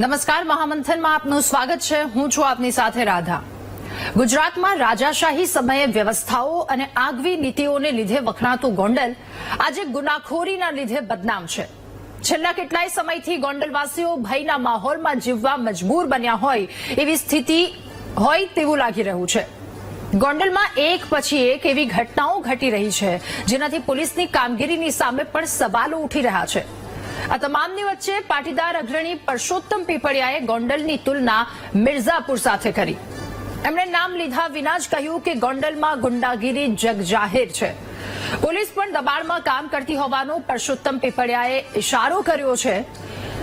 નમસ્કાર, મહામંથનમાં આપનું સ્વાગત છે. હું છું આપની સાથે રાધા. ગુજરાતમાં રાજાશાહી સમયે વ્યવસ્થાઓ અને આગવી નીતિઓને લીધે વખણાતું ગોંડલ આજે ગુનાખોરીના લીધે બદનામ છે. છેલ્લા કેટલાય સમયથી ગોંડલવાસીઓ ભયના માહોલમાં જીવવા મજબૂર બન્યા હોય એવી સ્થિતિ હોય તેવું લાગી રહ્યું છે. ગોંડલમાં એક પછી એક એવી ઘટનાઓ ઘટી રહી છે જેનાથી પોલીસની કામગીરીની સામે પણ સવાલો ઉઠી રહ્યા છે. આ તમામની વચ્ચે પાટીદાર અગ્રણી પરસોત્તમ પીપળિયાએ ગોંડલની તુલના મિર્ઝાપુર સાથે કરી. એમણે નામ લીધા વિના જ કહ્યું કે ગોંડલમાં ગુંડાગીરી જગજાહેર છે. પોલીસ પણ દબાણમાં કામ કરતી હોવાનો પરસોત્તમ પીપળિયાએ ઇશારો કર્યો છે.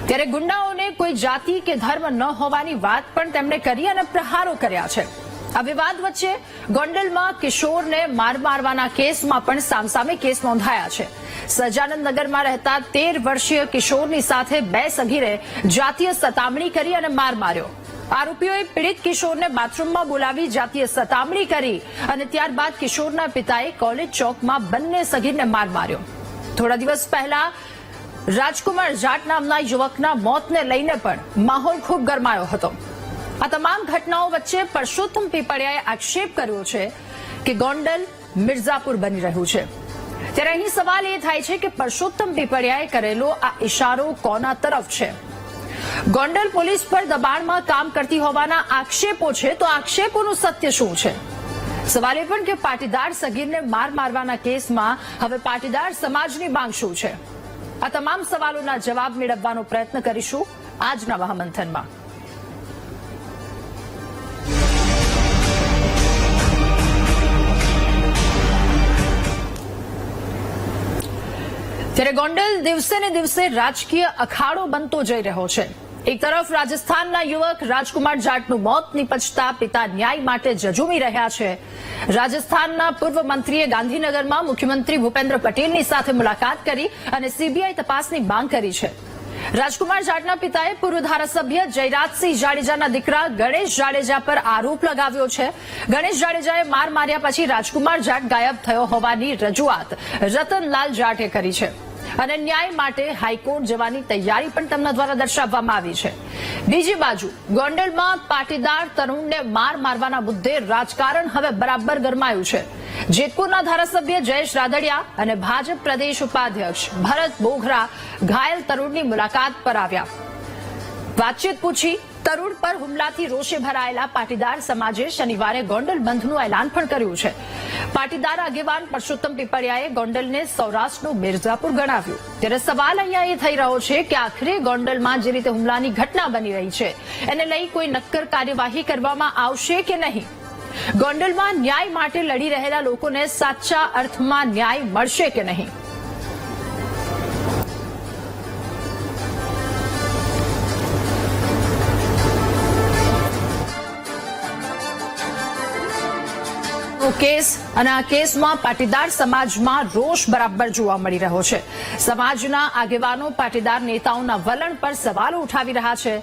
ત્યારે ગુંડાઓને કોઈ જાતિ કે ધર્મ ન હોવાની વાત પણ તેમણે કરી અને પ્રહારો કર્યા છે. આ વિવાદ વચ્ચે ગોંડલમાં કિશોરને મારવાના કેસમાં પણ સામસામે કેસ નોંધાયા છે. સજાનંદનગરમાં રહેતા 13 વર્ષીય કિશોરની સાથે 2 સગીરે જાતીય સતામણી કરી અને માર માર્યો. આરોપીઓએ પીડિત કિશોરને બાથરૂમમાં બોલાવી જાતીય સતામણી કરી અને ત્યારબાદ કિશોરના પિતાએ કોલેજ ચોકમાં બંને સગીરને માર માર્યો. થોડા દિવસ પહેલા રાજકુમાર જાટ નામના યુવકના મોતને લઈને પણ માહોલ ખૂબ ગરમાયો હતો. આ તમામ ઘટનાઓ વચ્ચે પરસોત્તમ પીપળિયાએ આક્ષેપ કર્યો છે કે ગોંડલ મિર્ઝાપુર બની રહ્યું છે. ત્યારે અહીં સવાલ એ થાય છે કે પરસોત્તમ પીપળિયાએ કરેલો આ ઇશારો કોના તરફ છે? ગોંડલ પોલીસ પર દબાણમાં કામ કરતી હોવાના આક્ષેપો છે, તો આક્ષેપોનું સત્ય શું છે? સવાલ એ પણ કે પાટીદાર સગીરને મારવાના કેસમાં હવે પાટીદાર સમાજની માંગ શું છે? આ તમામ સવાલોના જવાબ મેળવવાનો પ્રયત્ન કરીશું આજના મહામંથનમાં. ત્યારે ગોંડલ દિવસે ને દિવસે રાજકીય અખાડો બનતો જઈ રહ્યો છે. એક તરફ રાજસ્થાનના યુવક રાજકુમાર જાટનું મોત નિપજતા પિતા ન્યાય માટે ઝઝૂમી રહ્યા છે. રાજસ્થાનના પૂર્વ મંત્રીએ ગાંધીનગરમાં મુખ્યમંત્રી ભૂપેન્દ્ર પટેલની સાથે મુલાકાત કરી અને સીબીઆઈ તપાસની માંગ કરી છે. રાજકુમાર જાટના પિતાએ પૂર્વ ધારાસભ્ય જયરાજસિંહ જાડેજાના દીકરા ગણેશ જાડેજા પર આરોપ લગાવ્યો છે. ગણેશ જાડેજાએ માર માર્યા પછી રાજકુમાર જાટ ગાયબ થયો હોવાની રજૂઆત રતનલાલ જાટે કરી છે અને ન્યાય માટે હાઈકોર્ટ જવાની તૈયારી પણ તેમના દ્વારા દર્શાવવામાં આવી છે. બીજી બાજુ ગોંડલમાં પાટીદાર તરુણને મારવાના મુદ્દે રાજકારણ હવે બરાબર ગરમાયું છે. જેતપુરના ધારાસભ્ય જયેશ રાદડિયા અને ભાજપ પ્રદેશ ઉપાધ્યક્ષ ભરત બોઘરા ઘાયલ તરુણની મુલાકાત પર આવ્યા. વાતચીત પૂછી. તરુણ પર હુમલાથી રોષે ભરાયેલા પાટીદાર સમાજે શનિવારે ગોંડલ બંધનું એલાન પણ કર્યું છે. પાટીદાર આગેવાન પરસોત્તમ પીપળિયાએ ગોંડલને સૌરાષ્ટ્રનું મિર્ઝાપુર ગણાવ્યું. ત્યારે સવાલ અહીંયા એ થઈ રહ્યો છે કે આખરે ગોંડલમાં જે રીતે હુમલાની ઘટના બની રહી છે એને લઈ કોઈ નક્કર કાર્યવાહી કરવામાં આવશે કે નહીં? ગોંડલમાં ન્યાય માટે લડી રહેલા લોકોને સાચા અર્થમાં ન્યાય મળશે કે નહીં? કેસ અને આ કેસમાં પાટીદાર સમાજમાં રોષ બરાબર જોવા મળી રહ્યો છે. સમાજના આગેવાનો પાટીદાર નેતાઓના વલણ પર સવાલો ઉઠાવી રહ્યા છે.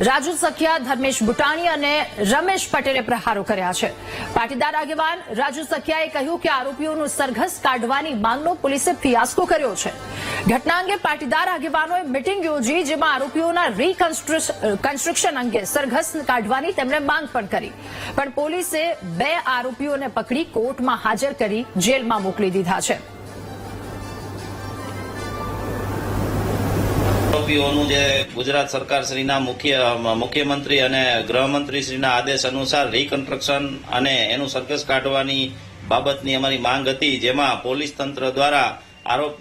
રાજુ સખિયા, ધર્મેશ બુટાણી અને રમેશ પટેલે પ્રહારો કર્યા છે. પાટીદાર આગેવાન રાજુ સખિયાએ કહ્યું કે આરોપીઓનું સરઘસ કાઢવાની માંગનો પોલીસે ફિયાસ્કો કર્યો છે. ઘટના અંગે પાટીદાર આગેવાનોએ મિટિંગ યોજી જેમાં આરોપીઓના રીકન્સ્ટ્રક્શન અંગે સરઘસ કાઢવાની તેમણે માંગ પણ કરી. પણ પોલીસે 2 આરોપીઓને પકડી કોર્ટમાં હાજર કરી જેલમાં મોકલી દીધા છે. આરોપીઓનું જે ગુજરાત સરકાર શ્રીના મુખ્યમંત્રી અને ગૃહમંત્રી શ્રીના આદેશ અનુસાર રીકન્સ્ટ્રક્શન અને એનું સરઘસ કાઢવાની બાબતની અમારી માંગ હતી, જેમાં પોલીસ તંત્ર દ્વારા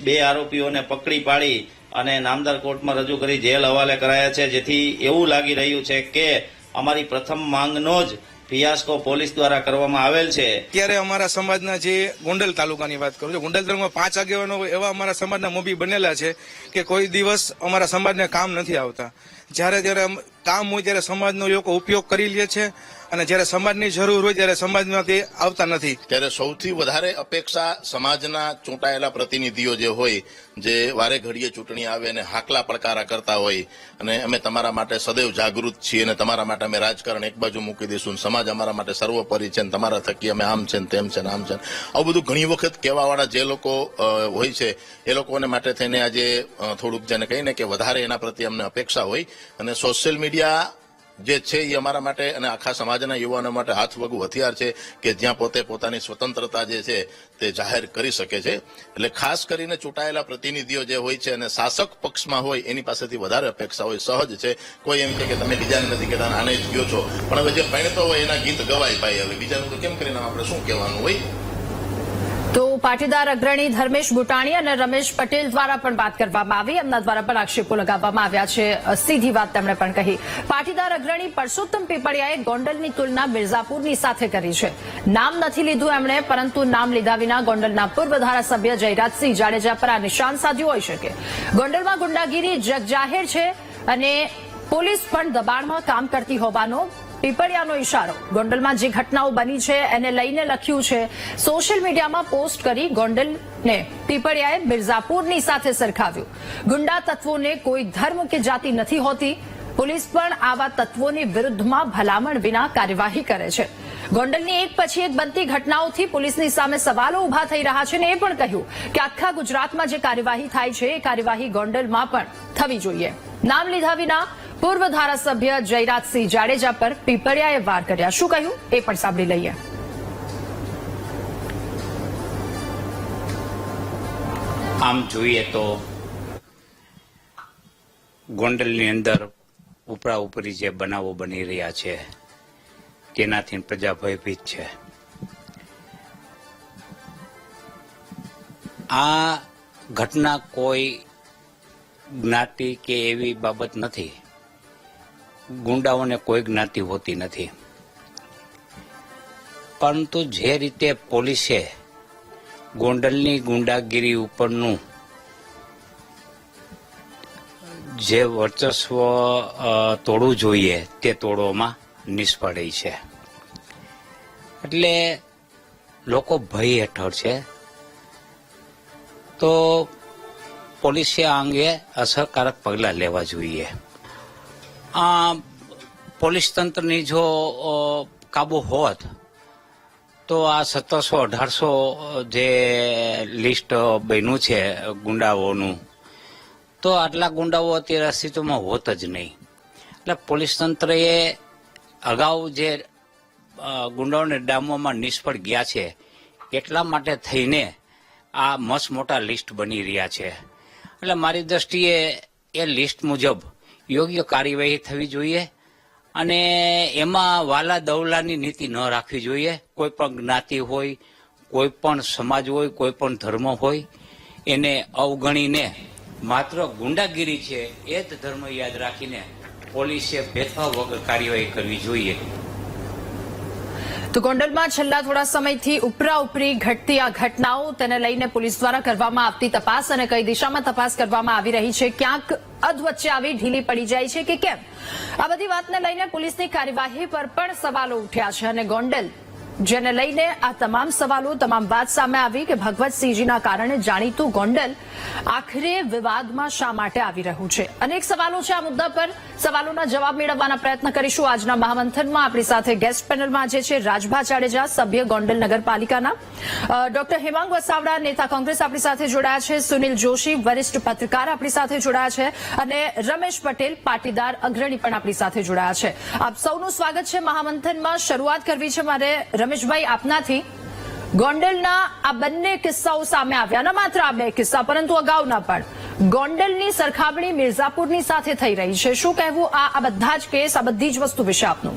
2 આરોપીઓને પકડી પાડી અને નામદાર કોર્ટમાં રજૂ કરી જેલ હવાલે કરાયા છે. જેથી એવું લાગી રહ્યું છે કે અમારી પ્રથમ માંગનો જ ફિયાસ્કો પોલીસ દ્વારા કરવામાં આવેલ છે. અત્યારે અમારા સમાજના જે ગોંડલ તાલુકાની વાત કરું છું, ગોંડલ તાલુકામાં 5 આગેવાનો એવા અમારા સમાજના મોભી બનેલા છે કે કોઈ દિવસ અમારા સમાજને કામ નથી આવતા. જ્યારે કામ હોય ત્યારે સમાજનો લોકો ઉપયોગ કરી લે છે અને જ્યારે સમાજની જરૂર હોય ત્યારે સમાજમાંથી આવતા નથી. ત્યારે સૌથી વધારે અપેક્ષા સમાજના ચૂંટાયેલા પ્રતિનિધિઓ જે હોય, જે વારે ઘડીએ ચૂંટણી આવે અને હાકલા પડકારા કરતા હોય અને અમે તમારા માટે સદૈવ જાગૃત છીએ અને તમારા માટે અમે રાજકારણ એક બાજુ મૂકી દઈશું, સમાજ અમારા માટે સર્વોપરી છે, તમારા થકી અમે આમ છે તેમ છે આમ છે, આવું બધું ઘણી વખત કહેવાવાળા જે લોકો હોય છે એ લોકોને માટે થઈને આજે થોડુંક જેને કહીને કે વધારે એના પ્રત્યે અમને અપેક્ષા હોય અને સોશિયલ મીડિયા જે છે એ અમારા માટે અને આખા સમાજના યુવાનો માટે હાથવગું હથિયાર છે કે જ્યાં પોતે પોતાની સ્વતંત્રતા જે છે તે જાહેર કરી શકે છે. એટલે ખાસ કરીને ચૂંટાયેલા પ્રતિનિધિઓ જે હોય છે અને શાસક પક્ષમાં હોય એની પાસેથી વધારે અપેક્ષા હોય. સહજ છે, કોઈ એમ કે તમે બીજાને નથી કહેતા, આને જ ગયો છો, પણ હવે જે પરિણતો હોય એના ગીત ગવાય ભાઈ. હવે બીજાનું તો કેમ કરીને આપણે શું કહેવાનું હોય. તો પાટીદાર અગ્રણી ધર્મેશ બુટાણી અને રમેશ પટેલ દ્વારા પણ વાત કરવામાં આવી, એમના દ્વારા પણ આક્ષેપો લગાવવામાં આવ્યા છે. સીધી વાત તેમણે પણ કહી. પાટીદાર અગ્રણી પરસોત્તમ પીપળિયાએ ગોંડલની તુલના મિર્ઝાપુરની સાથે કરી છે. નામ નથી લીધું એમણે, પરંતુ નામ લીધા વિના ગોંડલના પૂર્વ ધારાસભ્ય જયરાજસિંહ જાડેજા પર આ નિશાન સાધ્યું હોઈ શકે. ગોંડલમાં ગુંડાગીરી જગજાહેર છે અને પોલીસ પણ દબાણમાં કામ કરતી હોવાનો પીપળિયાનો ઇશારો. ગોંડલમાં જે ઘટનાઓ બની છે એને લઈને લખ્યું છે. સોશિયલ મીડિયામાં પોસ્ટ કરી ગોંડલને પીપળિયાએ મિર્ઝાપુરની સાથે સરખાવ્યું. ગુંડા તત્વોને કોઈ ધર્મ કે જાતિ નથી હોતી. પોલીસ પણ આવા તત્વોની વિરુદ્ધમાં ભલામણ વિના કાર્યવાહી કરે છે. ગોંડલની એક પછી એક બનતી ઘટનાઓથી પોલીસની સામે સવાલો ઉભા થઈ રહ્યા છે અને એ પણ કહ્યું કે આખા ગુજરાતમાં જે કાર્યવાહી થાય છે એ કાર્યવાહી ગોંડલમાં પણ થવી જોઈએ. નામ લીધા વિના પૂર્વ ધારાસભ્ય જયરાજસિંહ જાડેજા પર પીપળિયાએ વાર કર્યા. શું કહ્યું એ પણ સાંભળી લઈએ. આમ જોઈએ તો ગોંડલની અંદર ઉપરા ઉપરી જે બનાવો બની રહ્યા છે તેનાથી પ્રજા ભયભીત છે. આ ઘટના કોઈ જ્ઞાતિ કે એવી બાબત નથી. ગુંડાઓને કોઈ જ્ઞાતિ હોતી નથી, પરંતુ જે રીતે પોલીસે ગોંડલની ગુંડાગીરી ઉપરનું જે વર્ચસ્વ તોડવું જોઈએ તે તોડવામાં નિષ્ફળ રહી છે. એટલે લોકો ભય હેઠળ છે. તો પોલીસે આ અંગે અસરકારક પગલાં લેવા જોઈએ. આ પોલીસ તંત્રની જો કાબુ હોત તો આ 1700-1800 જે લિસ્ટ બન્યું છે ગુંડાઓનું, તો આટલા ગુંડાઓ અત્યારે અસ્તિત્વમાં હોત જ નહીં. એટલે પોલીસ તંત્રએ અગાઉ જે ગુંડાઓને ડામવામાં નિષ્ફળ ગયા છે એટલા માટે થઈને આ મસ્ત મોટા લિસ્ટ બની રહ્યા છે. એટલે મારી દ્રષ્ટિએ એ લિસ્ટ મુજબ યોગ્ય કાર્યવાહી થવી જોઈએ અને એમાં વાલા દવલાની નીતિ ન રાખવી જોઈએ. કોઈ પણ જ્ઞાતિ હોય, કોઈ પણ સમાજ હોય, કોઈ પણ ધર્મ હોય, એને અવગણીને માત્ર ગુંડાગીરી છે એ જ ધર્મ યાદ રાખીને પોલીસે ભેદભાવ વગર કાર્યવાહી કરવી જોઈએ. તો ગોંડલમાં છેલ્લા થોડા સમયથી ઉપરા ઉપરી ઘટતી આ ઘટનાઓ, તેને લઈને પોલીસ દ્વારા કરવામાં આવતી તપાસ અને કઈ દિશામાં તપાસ કરવામાં આવી રહી છે, ક્યાંક અધવચ્ચે આવી ઢીલી પડી જાય છે કે કેમ, આ બધી વાતને લઈને પોલીસની કાર્યવાહી પર પણ સવાલો ઉઠ્યા છે. અને ગોંડલ જેને લઈને આ તમામ સવાલો, તમામ વાત સામે આવી કે ભગવતસિંહજીના કારણે જાણીતું ગોંડલ આખરે વિવાદમાં શા માટે આવી રહ્યું છે. અનેક સવાલો છે આ મુદ્દા પર. સવાલોના જવાબ મેળવવાના પ્રયત્ન કરીશું. આજના મહામંથનમાં આપણી સાથે ગેસ્ટ પેનલમાં જે છે રાજભા જાડેજા, સભ્ય ગોંડલ નગરપાલિકાના, ડોક્ટર હેમાંગ વસાવડા, નેતા કોંગ્રેસ આપણી સાથે જોડાયા છે, સુનિલ જોશી, વરિષ્ઠ પત્રકાર આપણી સાથે જોડાયા છે, અને રમેશ પટેલ, પાટીદાર અગ્રણી પણ આપણી સાથે જોડાયા છે. આપ સૌનું સ્વાગત છે મહામંથનમાં. શરૂઆત કરવી છે મારે રમેશભાઈ આપનાથી. ગોંડલના આ બંને કિસ્સાઓ સામે આવ્યા, ન માત્ર આ બે કિસ્સા પરંતુ અગાઉના પણ. ગોંડલની સરખામણી મિર્ઝાપુરની સાથે થઈ રહી છે. શું કહેવું આ બધા જ કેસ, આ બધી જ વસ્તુ વિશે આપનું?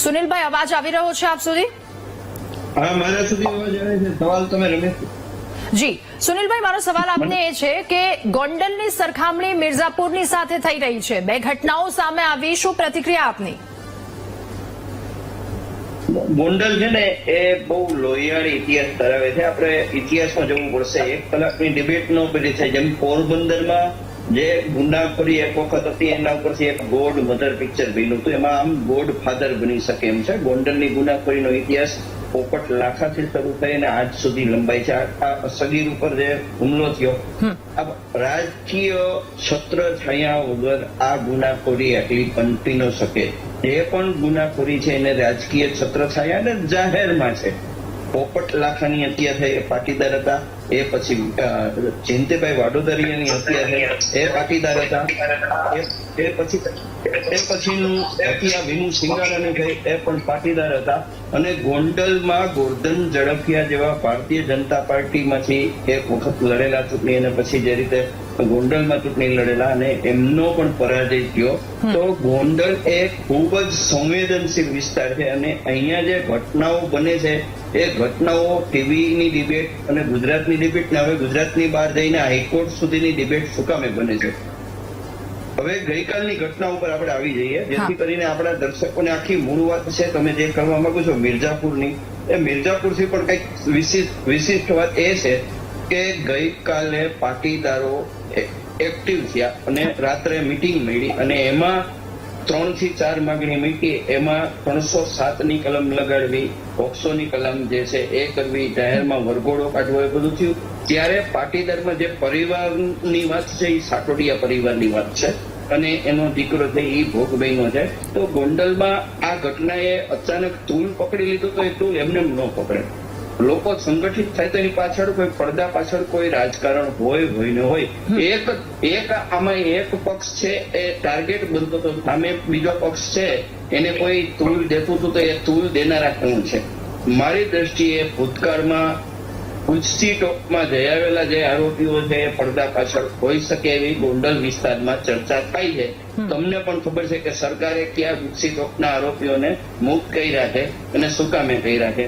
સુનિલભાઈ, અવાજ આવી રહ્યો છે આપ સુધી? હા, મારા સુધી અવાજ આવે છે. સવાલ તમે રમેશ જી. સુનિલભાઈ, મારો સવાલ આપને એ છે કે ગોંડલની સરખામણી મિર્ઝાપુરની સાથે થઈ રહી છે, બે ઘટનાઓ સામે આવી, શું પ્રતિક્રિયા આપની? ગોંડલ છે ને એ બહુ લોહિયાળી ઇતિહાસ ધરાવે છે. આપણે ઇતિહાસમાં જવું પડશે. 1 કલાકની ડિબેટ નો પેલી થાય. જેમ પોરબંદરમાં જે ગુંડાખોરી એક વખત હતી એના ઉપરથી એક ગોડ મધર પિક્ચર બન્યું હતું. એમાં આમ ગોડ ફાધર બની શકે એમ છે. ગોંડલની ગુનાખોરીનો ઇતિહાસ પોપટ લાખાથી શરૂ થઈને આજ સુધી લંબાઈ છે. આ સગીર ઉપર જે હુમલો થયો, આ રાજકીય છત્ર છાયા વગર આ ગુનાખોરી આટલી પનપી ન શકે. જે પણ ગુનાખોરી છે એને રાજકીય છત્ર છાયા અને જાહેરમાં છે. પોપટ લાખાની હત્યા થઈ એ પાટીદાર હતા, એ પછી જયંતિભાઈ વાડોદરિયાની હત્યા થઈ એ પાટીદાર હતા, એ પછીનું હત્યા વિનુ સિંગારાની થઈ એ પણ પાટીદાર હતા. અને ગોંડલમાં ગોરધન ઝડફિયા જેવા ભારતીય જનતા પાર્ટીમાંથી એક વખત લડેલા ચૂંટણી અને પછી જે રીતે ગોંડલમાં ચૂંટણી લડેલા અને એમનો પણ પરાજય થયો. તો ગોંડલ એ ખૂબ જ સંવેદનશીલ વિસ્તાર છે અને અહીંયા જે ઘટનાઓ બને છે એ ઘટનાઓ ટીવીની ડિબેટ અને ગુજરાતની ડિબેટ ને હવે ગુજરાતની બહાર જઈને હાઈકોર્ટ સુધીની ડિબેટ શું કામે બને છે. હવે ગઈકાલની ઘટના ઉપર આપણે આવી જઈએ, જેથી કરીને આપણા દર્શકોને આખી મૂળ વાત છે તમે જે કરવા માંગો છો મિર્ઝાપુરની, એ મિર્ઝાપુરથી પણ કંઈક વિશિષ્ટ વાત એ છે કે ગઈકાલે પાટીદારો એક્ટિવ થયા અને રાત્રે મિટિંગ મળી અને એમાં 3 થી 4 માંગણી મૂકી. એમાં 307 ની કલમ લગાડવી, પોક્સો ની કલમ જે છે એ કરવી, જાહેરમાં વરઘોડો કાઢવો, એ બધું થયું. ત્યારે પાટીદારમાં જે પરિવારની વાત છે એ સાટોડિયા પરિવારની વાત છે અને એનો દીકરો છે એ ભોગ બન્યો છે. તો ગોંડલમાં આ ઘટનાએ અચાનક તૂલ પકડી લીધું તો એ તૂલ એમને ન પકડે. લોકો સંગઠિત થાય તો એની પાછળ કોઈ પડદા પાછળ કોઈ રાજકારણ હોય ન હોય. એક આમાં એક પક્ષ છે એ ટાર્ગેટ બનતો હતો, સામે બીજો પક્ષ છે એને કોઈ તૂલ દેતું હતું તો એ તૂલ દેનારા કોણ છે. મારી દ્રષ્ટિએ ભૂતકાળમાં ઉચ્ચથી ટોપમાં જઈ આવેલા જે આરોપીઓ છે એ પડદા પાછળ હોઈ શકે એવી ગોંડલ વિસ્તારમાં ચર્ચા થાય છે. તમને પણ ખબર છે કે સરકારે કયા ઉચ્ચથી ટોપના આરોપીઓને મુક્ત કર્યા છે અને શું કામે કર્યા છે.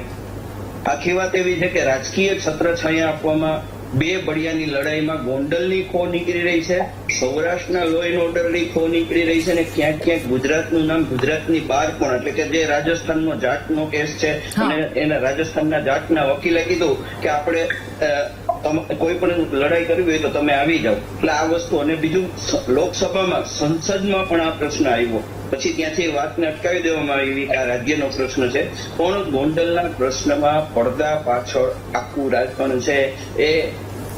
આખી વાત એવી છે કે રાજકીય છત્ર છાયા આપવામાં બે બળિયાની લડાઈમાં ગોંડલની ખો નીકળી રહી છે, સૌરાષ્ટ્રના લો એન્ડ ઓર્ડરની ખો નીકળી રહી છે અને ક્યાંક ક્યાંક ગુજરાતનું નામ ગુજરાતની બહાર પણ, એટલે કે જે રાજસ્થાનનો જાટનો કેસ છે અને એના રાજસ્થાનના જાટના વકીલે કીધું કે આપણે કોઈ પણ લડાઈ કરવી હોય તો તમે આવી જાઓ. એટલે આ વસ્તુ અને બીજું લોકસભામાં સંસદમાં પણ આ પ્રશ્ન આવ્યો, પછી ત્યાંથી વાતને અટકાવી દેવામાં આવી કે આ રાજ્યનો પ્રશ્ન છે. પણ ગોંડલના પ્રશ્નમાં પડદા પાછળ આખું રાજકારણ છે એ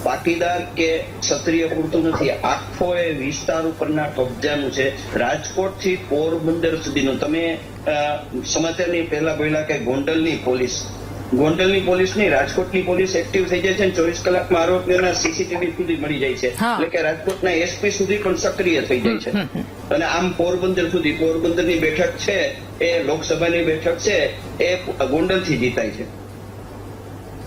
પાટીદાર કે ક્ષત્રિય પૂરતું નથી, આખો એ વિસ્તાર ઉપરના કબજાનું છે. રાજકોટ થી પોરબંદર સુધીનું તમે સમાચારની પહેલા બોલ્યા કે ગોંડલની પોલીસ નહીં, રાજકોટની પોલીસ એક્ટિવ થઈ જાય છે અને 24 કલાકમાં આરોપીઓના સીસીટીવી સુધી મળી જાય છે. એટલે કે રાજકોટના એસપી સુધી પણ સક્રિય થઈ જાય છે. અને આમ પોરબંદર સુધી, પોરબંદરની બેઠક છે એ લોકસભાની બેઠક છે એ ગોંડલથી જીતાય છે.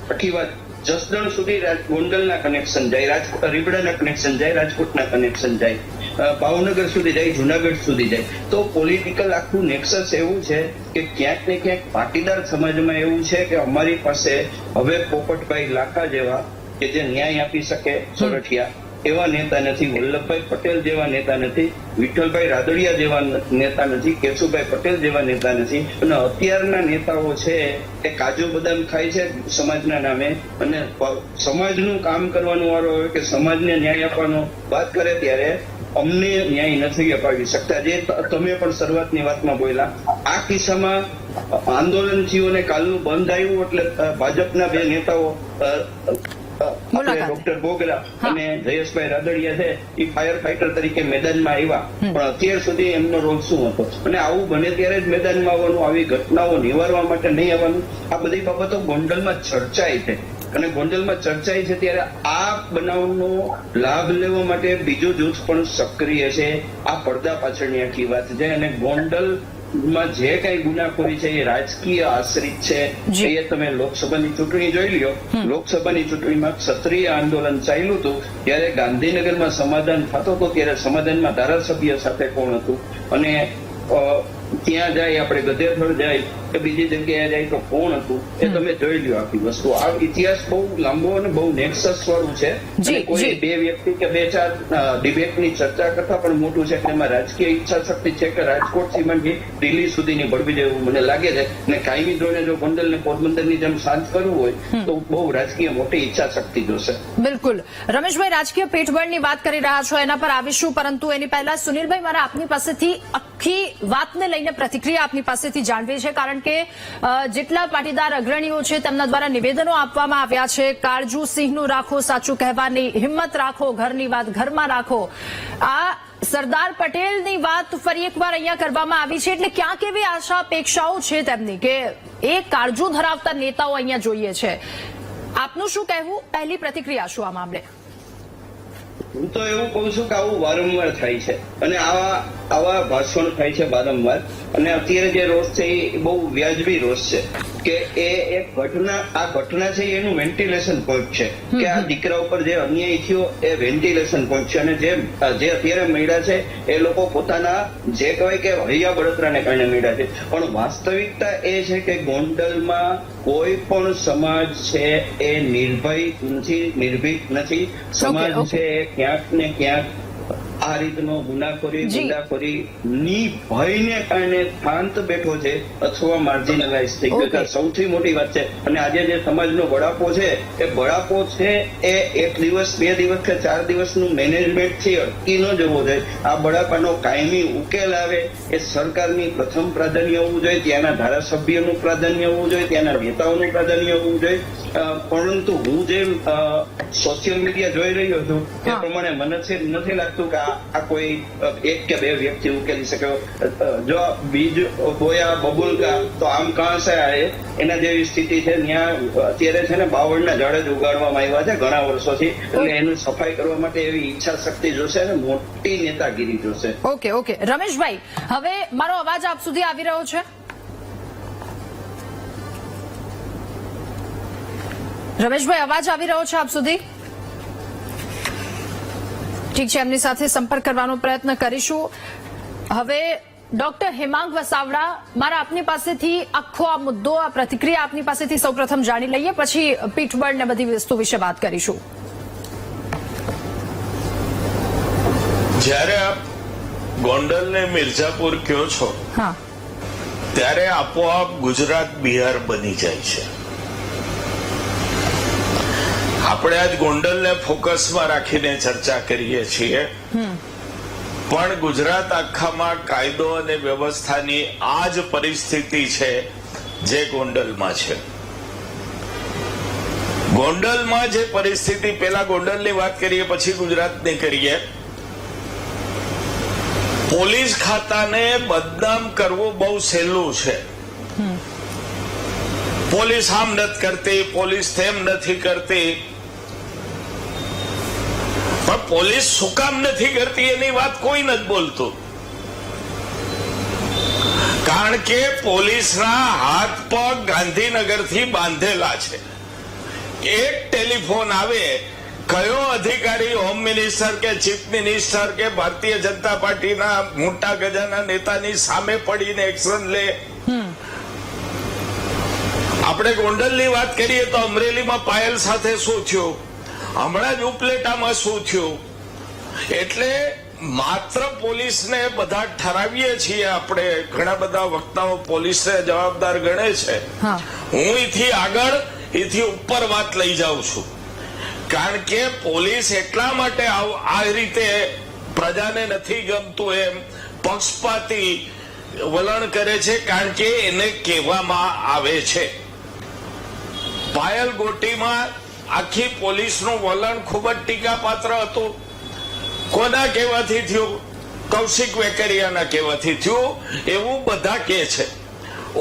આખી વાત જસદણ સુધી ગોંડલના કનેક્શન જાય, રીબડાના કનેક્શન જાય, રાજકોટના કનેક્શન જાય, ભાવનગર સુધી જાય, જુનાગઢ સુધી જાય. તો પોલિટિકલ આખું નેક્સસ એવું છે કે ક્યાંક ને ક્યાંક પાટીદાર સમાજમાં એવું છે કે અમારી પાસે હવે પોપટભાઈ લાખા જેવા કે જે ન્યાય આપી શકે સોરઠિયા એવા નેતા નથી, વલ્લભભાઈ પટેલ જેવા નેતા નથી, વિઠ્ઠલભાઈ રાદડિયા જેવા નેતા નથી, કેશુભાઈ પટેલ જેવા નેતા નથી. અને અત્યારના નેતાઓ છે એ કાજુ બદામ ખાય છે સમાજના નામે અને સમાજનું કામ કરવાનો વારો હોય કે સમાજને ન્યાય આપવાનો વાત કરે ત્યારે અમને ન્યાય નથી અપાવી શકતા. જે તમે પણ શરૂઆતની વાતમાં બોલ્યા, આ કિસ્સામાં આંદોલન થયું અને કાલનું બંધ આવ્યું એટલે ભાજપના બે નેતાઓ ડોક્ટર બોગરા અને જયેશભાઈ રાદડિયા છે એ ફાયર ફાઈટર તરીકે મેદાનમાં આવ્યા, પણ અત્યાર સુધી એમનો રોલ શું હતો? અને આવું બને ત્યારે જ મેદાનમાં આવવાનું, આવી ઘટનાઓ નિવારવા માટે નહીં આવવાનું. આ બધી બાબતો ગોંડલમાં ચર્ચાય છે અને ગોંડલમાં ચર્ચાય છે ત્યારે આ બનાવનો લાભ લેવા માટે બીજું જૂથ પણ સક્રિય છે. આ પડદા પાછળની આખી વાત છે અને ગોંડલમાં જે કઈ ગુનાખોરી છે એ રાજકીય આશ્રિત છે. એ તમે લોકસભાની ચૂંટણી જોઈ લ્યો, લોકસભાની ચૂંટણીમાં ક્ષત્રિય આંદોલન ચાલ્યું હતું ત્યારે ગાંધીનગરમાં સમાધાન થતો હતો ત્યારે સમાધાનમાં ધારાસભ્ય સાથે કોણ હતું અને ત્યાં જાય આપણે ગધેરથળ જાય કે બીજી જગ્યાએ જાય તો કોણ હતું એ તમે જોઈ લ્યો આખી વસ્તુ. આ ઇતિહાસ બહુ લાંબો અને બહુ નેક્સસ વાળું છે અને કોઈ બે વ્યક્તિ કે બે ચાર ડિબેટની ચર્ચા કરતા પણ મોટું છે કે એમાં રાજકીય ઈચ્છા શક્તિ છે કે રાજકોટ થી માંડી દિલ્હી સુધીની ભળવી દેવું મને લાગે છે. અને કાયમી ધોરણે જો ગોંડલ ને પોરબંદરની જેમ શાંત કરવું હોય તો બહુ રાજકીય મોટી ઈચ્છા શક્તિ જોશે. બિલકુલ રમેશભાઈ, રાજકીય પીઠબળની વાત કરી રહ્યા છો એના પર આવીશું, પરંતુ એની પહેલા સુનિલભાઈ મારા આપની પાસેથી આખી વાતને લઈને પ્રતિક્રિયા આપની પાસેથી જાણવી છે, કારણ કે જેટલા પાટીદાર અગ્રણીઓ છે તેમના દ્વારા નિવેદનો આપવામાં આવ્યા છે. કાળજુ સિંહનું રાખો, સાચું કહેવાની હિંમત રાખો, ઘરની વાત ઘરમાં રાખો. આ સરદાર પટેલની વાત ફરી એકવાર અહીંયા કરવામાં આવી છે, એટલે ક્યાંક એવી આશા અપેક્ષાઓ છે તેમની કે એ કાળજુ ધરાવતા નેતાઓ અહીંયા જોઈએ છે. આપનું શું કહેવું? પહેલી પ્રતિક્રિયા શું આ મામલે? હું તો એવું કહું છું કે આવું વારંવાર થાય છે અને આવા ભાષણ થાય છે વારંવાર. અને અત્યારે જે રોષ છે એ બહુ વ્યાજબી રોષ છે કે એ એક ઘટના છે એનું વેન્ટિલેશન પોઈન્ટ છે કે આ દીકરા ઉપર જે અન્યાય થયો એ વેન્ટિલેશન પોઈન્ટ છે. અને જે અત્યારે મળ્યા છે એ લોકો પોતાના જે કહેવાય કે હૈયા બળતરાને કારણે મળ્યા છે. પણ વાસ્તવિકતા એ છે કે ગોંડલમાં કોઈ પણ સમાજ છે એ નિર્ભીક નથી. સમાજ છે એ ક્યાંક ને ક્યાંક આ રીતનો ગુનાખોરી ની ભયને કારણે શાંત બેઠો છે અથવા માર્જિનલાઇઝ થઈ ગયો છે. સૌથી મોટી વાત છે. અને આજે જે સમાજનો બળાપો છે એ બળાપો છે એ 1 દિવસ 2 દિવસ કે 4 દિવસનું મેનેજમેન્ટ થી અટકી ન જવો જોઈએ. આ બળાપાનો કાયમી ઉકેલ આવે એ સરકારની પ્રથમ પ્રાધાન્ય હોવું જોઈએ, ત્યાંના ધારાસભ્યનું પ્રાધાન્ય હોવું જોઈએ, ત્યાંના નેતાઓનું પ્રાધાન્ય હોવું જોઈએ. પરંતુ હું જે સોશિયલ મીડિયા જોઈ રહ્યો છું એ પ્રમાણે મને નથી લાગતું કે આ કોઈ 1 કે 2 વ્યક્તિ ઉકેલી શકે. જો બીજ બોયા બબુલકા તો આમ કાં સે આયે એના જેવી સ્થિતિ છે. ત્યાં અત્યારે છે ને બાવળના ઝાડ જ ઉગાડવામાં આવ્યા છે ઘણા વર્ષોથી. એટલે એનું સફાઈ કરવા માટે એવી ઈચ્છા શક્તિ જોશે અને મોટી નેતાગીરી જોશે. ઓકે રમેશભાઈ, હવે મારો અવાજ આપ સુધી આવી રહ્યો છે? રમેશભાઈ, અવાજ આવી રહ્યો છે આપ સુધી? ઠીક છે, એમની સાથે સંપર્ક કરવાનો પ્રયત્ન કરીશું. હવે ડોક્ટર હેમાંગ વસાવડા, મારા આપની પાસેથી આખો આ મુદ્દો, આ પ્રતિક્રિયા આપની પાસેથી સૌપ્રથમ જાણી લઈએ, પછી પીઠબળ ને બધી વસ્તુ વિશે વાત કરીશું. જ્યારે આપ ગોંડલ ને મિર્ઝાપુર કયો છો ત્યારે આપોઆપ ગુજરાત બિહાર બની જાય છે. આપણે આજ ગોંડલને ફોકસમાં રાખીને ચર્ચા કરીએ છીએ, પણ ગુજરાત આખામાં કાયદો અને વ્યવસ્થાની આ જ પરિસ્થિતિ છે જે ગોંડલમાં છે. ગોંડલમાં જે પરિસ્થિતિ, પહેલા ગોંડલની વાત કરીએ પછી ગુજરાતની કરીએ. પોલીસ ખાતાને બદનામ કરવું બહુ સહેલું છે. પોલીસ આમ નથી કરતી, પોલીસ તેમ નથી કરતી. પણ પોલીસ શું કામ નથી કરતી એની વાત કોઈ નથી બોલતું. કારણ કે પોલીસના હાથ પગ ગાંધીનગરથી બાંધેલા છે. એક ટેલિફોન આવે, કયો અધિકારી હોમ મિનિસ્ટર કે ચીફ મિનિસ્ટર કે ભારતીય જનતા પાર્ટીના મોટા ગજાના નેતાની સામે પડીને એક્શન લે? આપણે ગોંડલની વાત કરીએ તો અમરેલીમાં પાયલ સાથે શું થયું, હમણાં જ ઉપલેટામાં શું થયું. એટલે માત્ર પોલીસને બધા ઠરાવીએ છીએ આપણે, ઘણા બધા વક્તાઓ પોલીસને જવાબદાર ગણે છે. હું એથી આગળ, એથી ઉપર વાત લઈ જાઉં છું. કારણ કે પોલીસ એટલા માટે આ રીતે પ્રજાને નથી ગમતું એમ પક્ષપાતી વલણ કરે છે, કારણ કે એને કહેવામાં આવે છે. પાયલ ગોટીમાં આખી પોલીસનું વલણ ખૂબ જ ટીકાપાત્ર હતું. કોના કહેવાથી થયું? કૌશિક વેકરિયાના કહેવાથી થયું એવું બધા કહે છે.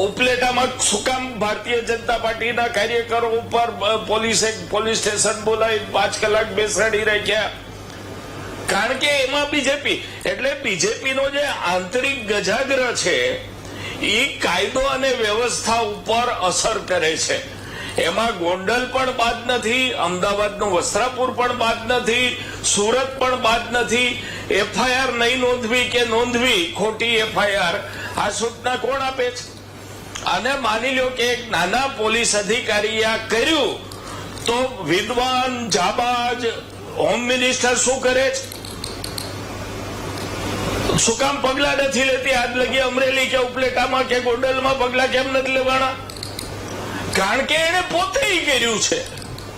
ઉપલેટામાં શું કામ ભારતીય જનતા પાર્ટીના કાર્યકરો ઉપર પોલીસે પોલીસ સ્ટેશન બોલાવી 5 કલાક બેસાડી રાખ્યા? કારણ કે એમાં બીજેપી, એટલે બીજેપીનો જે આંતરિક ગજાગ્રહ છે એ કાયદો અને વ્યવસ્થા ઉપર અસર કરે છે. એમાં ગોંડલ પણ બાદ નથી, અમદાવાદનું વસ્ત્રાપુર પણ બાદ નથી, સુરત પણ બાદ નથી. એફઆઈઆર નહીં નોંધવી કે નોંધવી ખોટી એફઆઈઆર, આ સૂચના કોણ આપે છે? અને માની લો કે એક નાના પોલીસ અધિકારી આ કર્યું તો વિદ્વાન જાબાજ હોમ મિનિસ્ટર શું કરે છે? શું કામ પગલા નથી લેતી આજ લગી? અમરેલી કે ઉપલેટામાં કે ગોંડલમાં પગલા કેમ નથી લેવાના? કારણ કે એને પોતે કર્યું છે.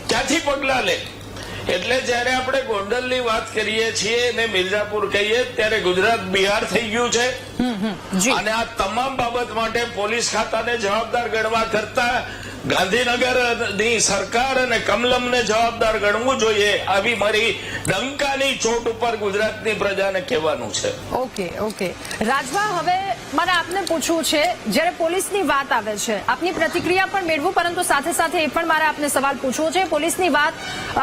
ક્યાંથી પગલા લે? એટલે જયારે આપણે ગોંડલની વાત કરીએ છીએ અને મિર્ઝાપુર કહીએ ત્યારે ગુજરાત બિહાર થઈ ગયું છે જી અને આ તમામ બાબત માટે પોલીસ ખાતાને જવાબદાર ગણવા કરતા ગાંધીનગરની સરકાર અને કમલમને જવાબદાર ગણવું જોઈએ, આવી મારી ડંકાની ચોટ ઉપર ગુજરાતની પ્રજાને કહેવાનું છે. ઓકે રાજભા, હવે મારે આપને પૂછવું છે, જ્યારે પોલીસની વાત આવે છે આપની પ્રતિક્રિયા પણ મેળવું, પરંતુ સાથે સાથે એ પણ મારે આપને સવાલ પૂછવો છે. પોલીસની વાત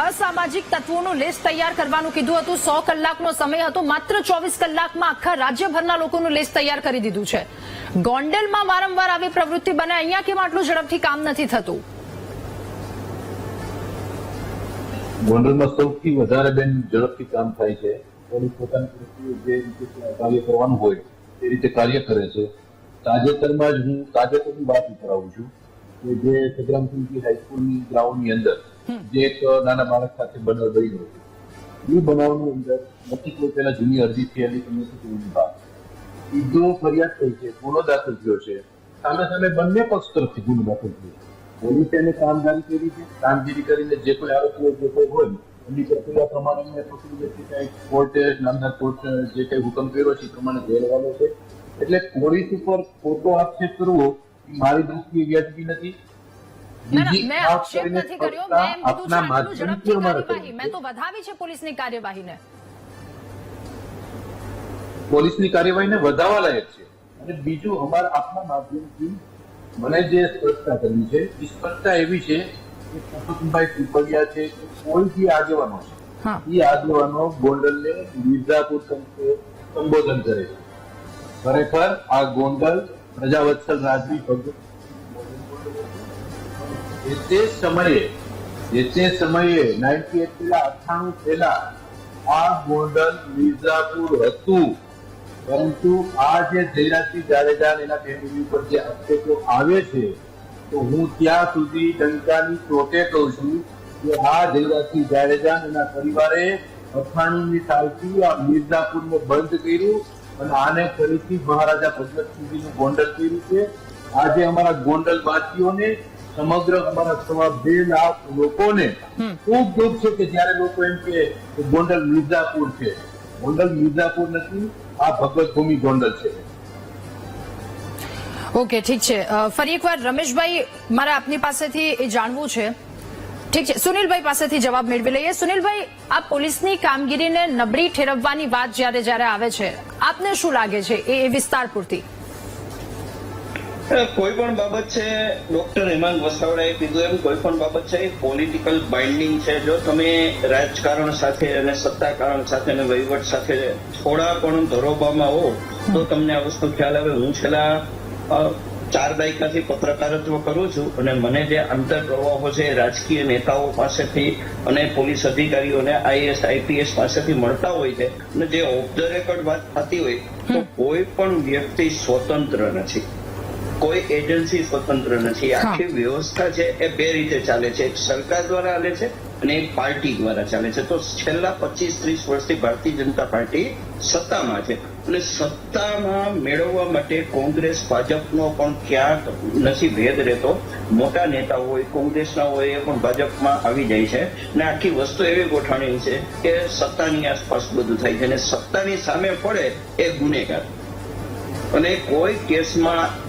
અસામાજિક તત્વોનું લિસ્ટ તૈયાર કરવાનું કીધું હતું, 100 કલાકનો સમય હતો, માત્ર 24 કલાકમાં આખા રાજ્યભરના લોકોનું લિસ્ટ તૈયાર કરી દીધું છે. ગોંડલમાં વારંવાર આવી પ્રવૃત્તિ બને, અહીંયા કેમ આટલું ઝડપથી કામ નથી થતું? ગોંડલમાં સૌથી વધારે બેન ઝડપથી કામ થાય છે. પોલીસ પોતાની જે રીતે કાર્ય કરવાનું હોય એ રીતે કાર્ય કરે છે. તાજેતરમાં જ હું તાજેતરની વાત કરાવું છું કે જે સંગ્રામસિંહજી હાઈસ્કૂલની ગ્રાઉન્ડની અંદર જે એક નાના બાળક સાથે બનાવ બન્યો હતો, એ બનાવની અંદર નથી કોઈ પહેલા જૂની અરજી થયેલી કે નથી કોઈ વાત સીધો ફરિયાદ થઈ છે, ગુનો દાખલ થયો છે, સામે બંને પક્ષ તરફથી ગુનો દાખલ થયો. પોલીસે એને કામગીરી કરીને જે કોઈ આરોપીઓ જે કોઈ હોય એમની પ્રક્રિયા પ્રમાણે પકડી વ્યક્તિ કંઈક કોર્ટે નામદાર કોર્ટ જે કઈ હુકમ કર્યો છે એ પ્રમાણે જેલવાનો છે. એટલે પોલીસ ઉપર ખોટો આક્ષેપ કરવો મારી દૃષ્ટિએ વ્યાજબી નથી. મેં આક્ષેપ નથી કર્યો, મેં એમ કીધું છે આટલું ઝડપથી કાર્યવાહી, મેં તો વધાવી છે પોલીસની કાર્યવાહીને. પોલીસની કાર્યવાહીને વધારવા લાયક છે. અને બીજું અમારા આપના માધ્યમથી મને જે સ્પષ્ટતા કરવી છે એ સ્પષ્ટતા એવી છે કે પુરુષોત્તમભાઈ પીપળિયા છે કે કોઈ જે આગેવાનો છે એ આગેવાનો ગોંડલને મિર્ઝાપુર તરીકે સંબોધન કરે છે. ખરેખર આ ગોંડલ પ્રજાવત્સલ રાજવી ભગત જે તે સમયે 98 પહેલા 98 પહેલા આ ગોંડલ મિર્ઝાપુર હતું. પરંતુ આ જે જયરાજસિંહ જાડેજા એના ફેમિલી ઉપર જે આક્ષેપો આવે છે તો હું ત્યાં સુધી ડંકાની ચોટે કહું છું કે આ જયરાજસિંહ જાડેજા એના પરિવારે 98ની સાલથી આ મિર્ઝાપુરને બંધ કર્યું અને આને ફરીથી મહારાજા ભગતસિંહજીનું ગોંડલ કર્યું છે. આજે અમારા ગોંડલ વાસીઓને સમગ્ર અમારા 2.5 લાખ લોકોને ખૂબ દુઃખ છે કે જયારે લોકો એમ કે ગોંડલ મિર્ઝાપુર છે. ગોંડલ મિર્ઝાપુર નથી, આ ભગવત ભૂમિ ગોંડલ છે. ઓકે, ઠીક છે. ફરી એકવાર રમેશભાઈ, મારે આપની પાસેથી એ જાણવું છે. ઠીક છે, સુનિલભાઈ પાસેથી જવાબ મેળવી લઈએ. સુનિલભાઈ, આ પોલીસની કામગીરીને નબળી ઠેરવવાની વાત જ્યારે આવે છે, આપને શું લાગે છે એ વિસ્તાર પૂરતી? કોઈ પણ બાબત છે, ડોક્ટર હેમાંગ વસાવડાએ કીધું એમ કોઈ પણ બાબત છે એ પોલિટિકલ બાઇન્ડિંગ છે. જો તમે રાજકારણ સાથે અને સત્તાકારણ સાથે અને વહીવટ સાથે થોડા પણ ધરોબામાં હો તો તમને આ વસ્તુ ખ્યાલ આવે. હું છેલ્લા 4 દાયકાથી પત્રકારત્વ કરું છું અને મને જે આંતરપ્રવાહો છે રાજકીય નેતાઓ પાસેથી અને પોલીસ અધિકારીઓને IAS IPS પાસેથી મળતા હોય છે અને જે ઓફ ધ રેકોર્ડ વાત થતી હોય તો કોઈ પણ વ્યક્તિ સ્વતંત્ર નથી, કોઈ એજન્સી સ્વતંત્ર નથી. આખી વ્યવસ્થા છે એ 2 રીતે ચાલે છે, એક સરકાર દ્વારા ચાલે છે અને એક પાર્ટી દ્વારા ચાલે છે. તો છેલ્લા 25-30 વર્ષથી ભારતીય જનતા પાર્ટી સત્તામાં છે અને સત્તામાં મેળવવા માટે કોંગ્રેસ ભાજપનો પણ ક્યાંક નથી ભેદ રહેતો. મોટા નેતા હોય કોંગ્રેસના હોય એ પણ ભાજપમાં આવી જાય છે અને આખી વસ્તુ એવી ગોઠવણી છે કે સત્તાની આસપાસ બધું થાય છે અને સત્તાની સામે પડે એ ગુનેગાર. અને કોઈ કેસમાં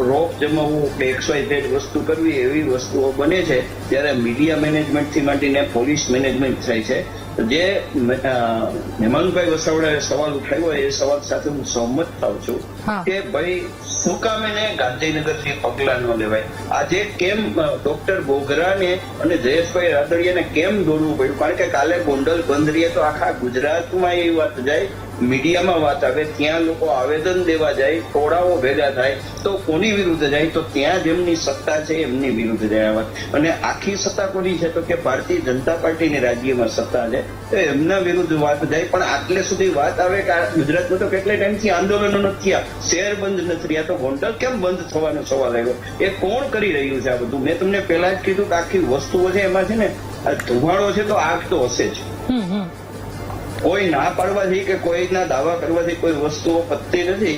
રોપ જમાવવું કે XYZ વસ્તુ કરવી એવી વસ્તુઓ બને છે ત્યારે મીડિયા મેનેજમેન્ટથી માંડીને પોલીસ મેનેજમેન્ટ થાય છે. જે હેમાંગભાઈ વસાવડાએ સવાલ ઉઠાવ્યો એ સવાલ સાથે હું સહમત થાઉં છું કે ભાઈ શું કામ એને ગાંધીનગરથી પગલા ન લેવાય. આજે કેમ ડોક્ટર બોગરાને અને જયેશભાઈ રાદડિયાને કેમ દોડવું પડ્યું? કારણ કે કાલે ગોંડલ બંધ રહીએ તો આખા ગુજરાતમાં એ વાત જાય, મીડિયામાં વાત આવે, ત્યાં લોકો આવેદન દેવા જાય, ટોળાઓ ભેગા થાય તો કોની વિરુદ્ધ જાય? તો ત્યાં જેમની સત્તા છે એમની વિરુદ્ધ જાય વાત. અને આખી સત્તા કોની છે? તો કે ભારતીય જનતા પાર્ટીની રાજ્યમાં સત્તા છે તો એમના વિરુદ્ધ વાત જાય. પણ આટલે સુધી વાત આવે કે ગુજરાતમાં તો કેટલા ટાઈમથી આંદોલનો નથી થયા, શહેર બંધ નથી રહ્યા, તો ગોંડલ કેમ બંધ થવાનો સવાલ આવ્યો? એ કોણ કરી રહ્યું છે આ બધું? મેં તમને પહેલા જ કીધું કે આખી વસ્તુઓ છે એમાં છે ને ધુમાડો છે તો આગ તો હશે જ. કોઈ ના પાડવાથી કે કોઈના દાવા કરવાથી કોઈ વસ્તુઓ પતતી નથી.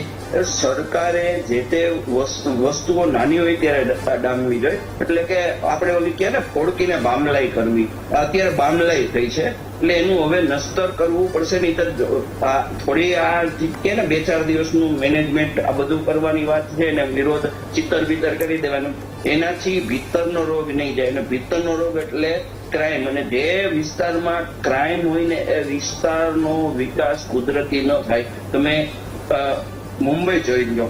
સરકારે જે તે વસ્તુઓ નાની હોય ત્યારે ડામવી જોઈએ. એટલે કે આપણે ઓલી કહે ને ફોડકીને બામલાઈ કરવી, અત્યારે બામલાઈ થઈ છે એટલે એનું હવે નસ્તર કરવું પડશે. નહીં તો થોડી આ કે ને 2-4 દિવસનું મેનેજમેન્ટ આ બધું કરવાની વાત છે ને વિરોધ ચિત્તર બિત્તર કરી દેવાનું, એનાથી ભીતરનો રોગ નહીં જાય. અને ભીતરનો રોગ એટલે ક્રાઇમ. અને જે વિસ્તારમાં ક્રાઇમ હોય ને એ વિસ્તારનો વિકાસ કુદરતી ન થાય. તમે મુંબઈ જોઈ લો,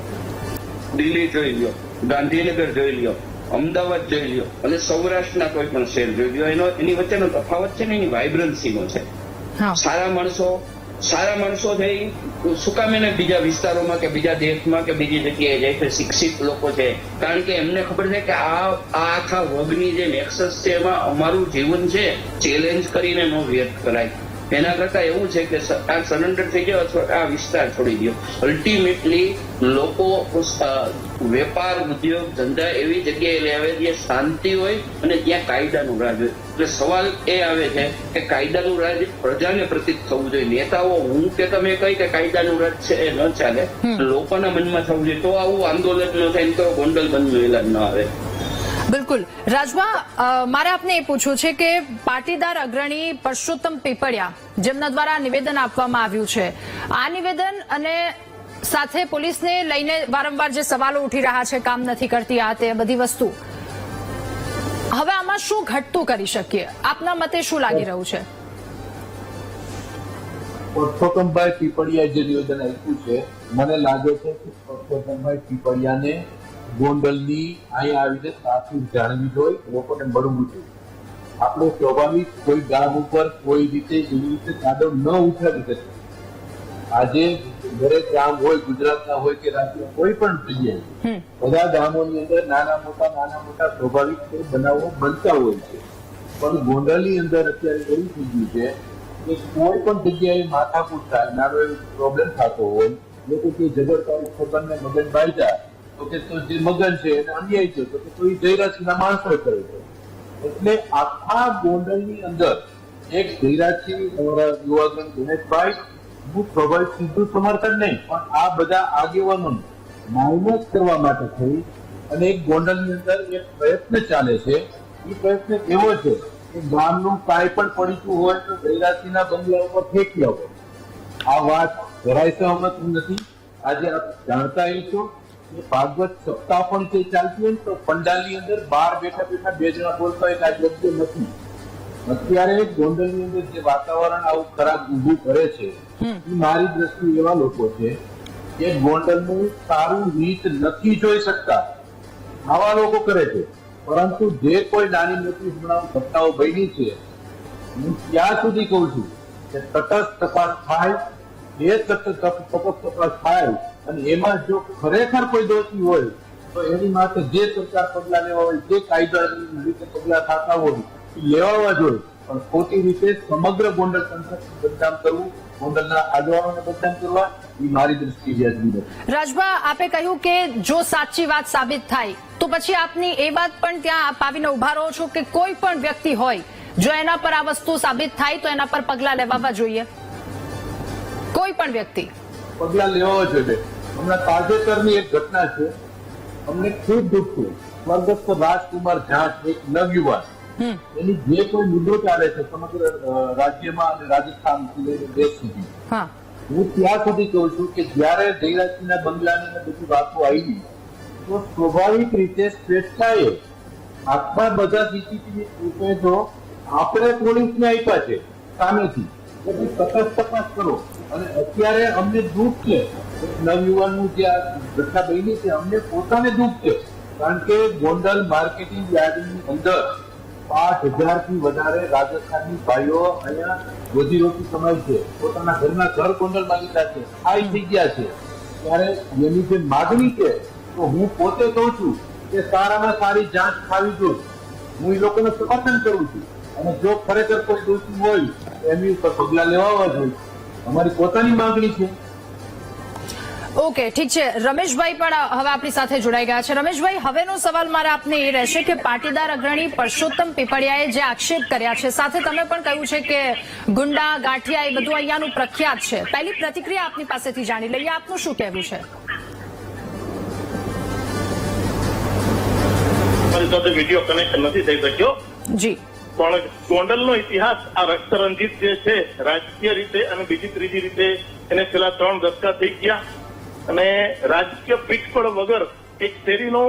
દિલ્હી જોઈ લો, ગાંધીનગર જોઈ લો, અમદાવાદ જોઈ લો અને સૌરાષ્ટ્રના કોઈ પણ શહેર જોઈ લો, એની વચ્ચેનો તફાવત છે ને એની વાઇબ્રન્સીનો છે. સારા માણસો થઈ શું કામ એને બીજા વિસ્તારોમાં કે બીજા દેશમાં કે બીજી જગ્યાએ જાય છે? શિક્ષિત લોકો છે, કારણ કે એમને ખબર છે કે આ આખા વર્ગની જે નેક્સસ છે એમાં અમારું જીવન છે ચેલેન્જ કરીને ન વ્યર્થ કરાય. એના કરતા એવું છે કે આ સરેન્ડર થઈ જાઓ અથવા આ વિસ્તાર છોડી દો. અલ્ટિમેટલી લોકો વેપાર ઉદ્યોગ ધંધા એવી જગ્યાએ લઈ આવે જ્યાં શાંતિ હોય અને ત્યાં કાયદાનું રાજ હોય. એટલે સવાલ એ આવે છે કે કાયદાનું રાજ પ્રજાને પ્રતીત થવું જોઈએ. નેતાઓ હું કે તમે કઈ કે કાયદાનું રાજ છે એ ન ચાલે, લોકોના મનમાં થવું જોઈએ. તો આવું આંદોલન ન થાય, તો ગોંડલ બંધનું એલાન ન આવે. બિલકુલ. રાજભા, મારે આપને એ પૂછવું છે કે પાટીદાર અગ્રણી પરસોત્તમ પીપળિયા, જેમના દ્વારા નિવેદન આપવામાં આવ્યું છે, આ નિવેદન અને સાથે પોલીસને લઈને વારંવાર જે સવાલો ઉઠી રહ્યા છે, કામ નથી કરતી આ તે બધી વસ્તુ, હવે આમાં શું ઘટતું કરી શકીએ? આપના મતે શું લાગી રહ્યું છે? પરસોત્તમભાઈ પીપળિયા જે નિવેદન આપ્યું છે, મને લાગે છે કે પરસોત્તમભાઈ પીપળિયાને ગોંડલની અહીંયા આવીને તાસીર જાણવી જોઈએ, લોકોને મળવું જોઈએ. આપણે સ્વાભાવિક કોઈ ગામ ઉપર કોઈ રીતે એવી રીતે કાદવ ન ઉઠાવી શકીએ. આજે દરેક ગામ હોય, ગુજરાતના હોય કે રાજ્ય કોઈ પણ જગ્યાએ બધા ગામોની અંદર નાના મોટા સ્વાભાવિક બનાવો બનતા હોય છે. પણ ગોંડલની અંદર અત્યારે એવું થઈ ગયું છે કે કોઈ પણ જગ્યાએ માથાકૂટ થાય, નાનો એવો પ્રોબ્લેમ થતો હોય, લોકો કે જબરદસ્ત છોકરને મગન બાંધ્યા તો કે જે મગન છે એને અન્યાય છે તો કોઈ જયરાજસિંહના માણસો કરે છે. એટલે આખા ગોંડલની અંદર એક જયરાજસિંહ, અમારા યુવાગણ દિનેશભાઈ, હું સ્વાભાવિક સીધું સમર્થન નહીં પણ આ બધા આગેવાનો માઇનસ કરવા માટે થઈ અને એક ગોંડલની અંદર એક પ્રયત્ન ચાલે છે. એ પ્રયત્ન એવો છે કે ગામનું કાંઈ પણ પડીતું હોય તો જયરાજસિંહના બંગલા ઉપર ફેંકી આવો. આ વાત જરાય સહમત નથી. આજે આપ જાણતા એ છો કે ભાગવત સપ્તાહ પણ જે ચાલતી હોય તો પંડાલની અંદર બહાર બેઠા 2 જણા બોલતા હોય આ યોગ્ય નથી. અત્યારે ગોંડલની અંદર જે વાતાવરણ આવું ખરાબ ઊભું કરે છે, એ મારી દ્રષ્ટિએ એવા લોકો છે કે ગોંડલનું સારું રીત નથી જોઈ શકતા, આવા લોકો કરે છે. પરંતુ જે કોઈ નાની મોટી ઘટનાઓ બની છે, હું ત્યાં સુધી કહું છું કે તટસ્થ તપાસ થાય. એ તટસ્થ તપાસ થાય અને એમાં જો ખરેખર કોઈ દોષી હોય તો એની માટે જે સરકાર પગલા લેવા હોય, જે કાયદાની રીતે પગલા થતા હોય એ લેવા જોઈએ. પણ ખોટી રીતે સમગ્ર ગોંડલ તંત્ર બદનામ કરવું, ગોંડલના આગેવાનોને બદનામ કરવા, એ મારી દ્રષ્ટિએ વ્યાજબી નથી. રાજભા, આપે કહ્યું કે જો સાચી વાત સાબિત થાય તો પછી આપની એ વાત પણ ત્યાં આપ આવીને ઉભા રહો છો કે કોઈ પણ વ્યક્તિ હોય જો એના પર આ વસ્તુ સાબિત થાય તો એના પર પગલા લેવા જોઈએ? કોઈ પણ વ્યક્તિ પગલા લેવા જોઈએ. હમણાં તાજેતરની એક ઘટના છે, અમને ખૂબ દુઃખ છે. સ્વર્ગસ્થ રાજકુમાર જાટ, એક નવયુવાન, એની જે કોઈ મુદ્દો ચાલે છે સમગ્ર રાજ્યમાં અને રાજસ્થાનથી લઈને દેશ સુધી, હું ત્યાં સુધી કહું છું કે જયારે જયરાજસિંહના બંગલાની બધી વાતો આવી તો સ્વાભાવિક રીતે સ્વેચ્છાએ આખા બધા સીસીટીવી ફૂટેજો આપણે પોલીસને આપ્યા છે સામેથી, પછી તટસ્થ તપાસ કરો. અને અત્યારે અમને દુઃખ છે નવયુવાનનું જે આ ઘટના બની છે, અમને પોતાને દુઃખ છે. કારણ કે ગોંડલ માર્કેટિંગ યાર્ડની અંદર 5000 થી વધારે રાજસ્થાની ભાઈઓ અહીંયા રોજીરોટી કમાય છે, પોતાના ઘરના ઘર ગોંડલમાં લીધા છે, ખાઈ થઈ ગયા છે. ત્યારે એની જે માગણી છે તો હું પોતે કહું છું કે સારામાં સારી જાંચ થવી જોઈએ. હું એ લોકોને સમર્થન કરું છું અને જો ખરેખર કોઈ દોષી હોય એની ઉપર પગલા લેવા જોઈએ. અમારી પોતાની માંગણી છે. ઓકે, ઠીક છે. રમેશભાઈ પણ હવે આપણી સાથે જોડાઈ ગયા છે. રમેશભાઈ, હવેનો સવાલ મારા આપને એ રહેશે કે પાટીદાર અગ્રણી પરસોત્તમ પીપળિયાએ જે આક્ષેપ કર્યા છે, સાથે તમે પણ કહ્યું છે કે ગુંડા ગાંઠિયા એ બધું અહીંયાનું પ્રખ્યાત છે. પહેલી પ્રતિક્રિયા આપની પાસેથી જાણી લઈએ. આપનું શું કહેવું છે? મારી સાથે વિડીયો કનેક્ટ નથી થઈ શક્યો, જી. પણ ગોંડલનો ઇતિહાસ આ રક્તરંજિત જે છે, રાજકીય રીતે અને બીજી ત્રીજી રીતે એને છેલ્લા 3 દશકા થઈ ગયા અને રાજકીય પીઠબળ વગર એક શેરીનો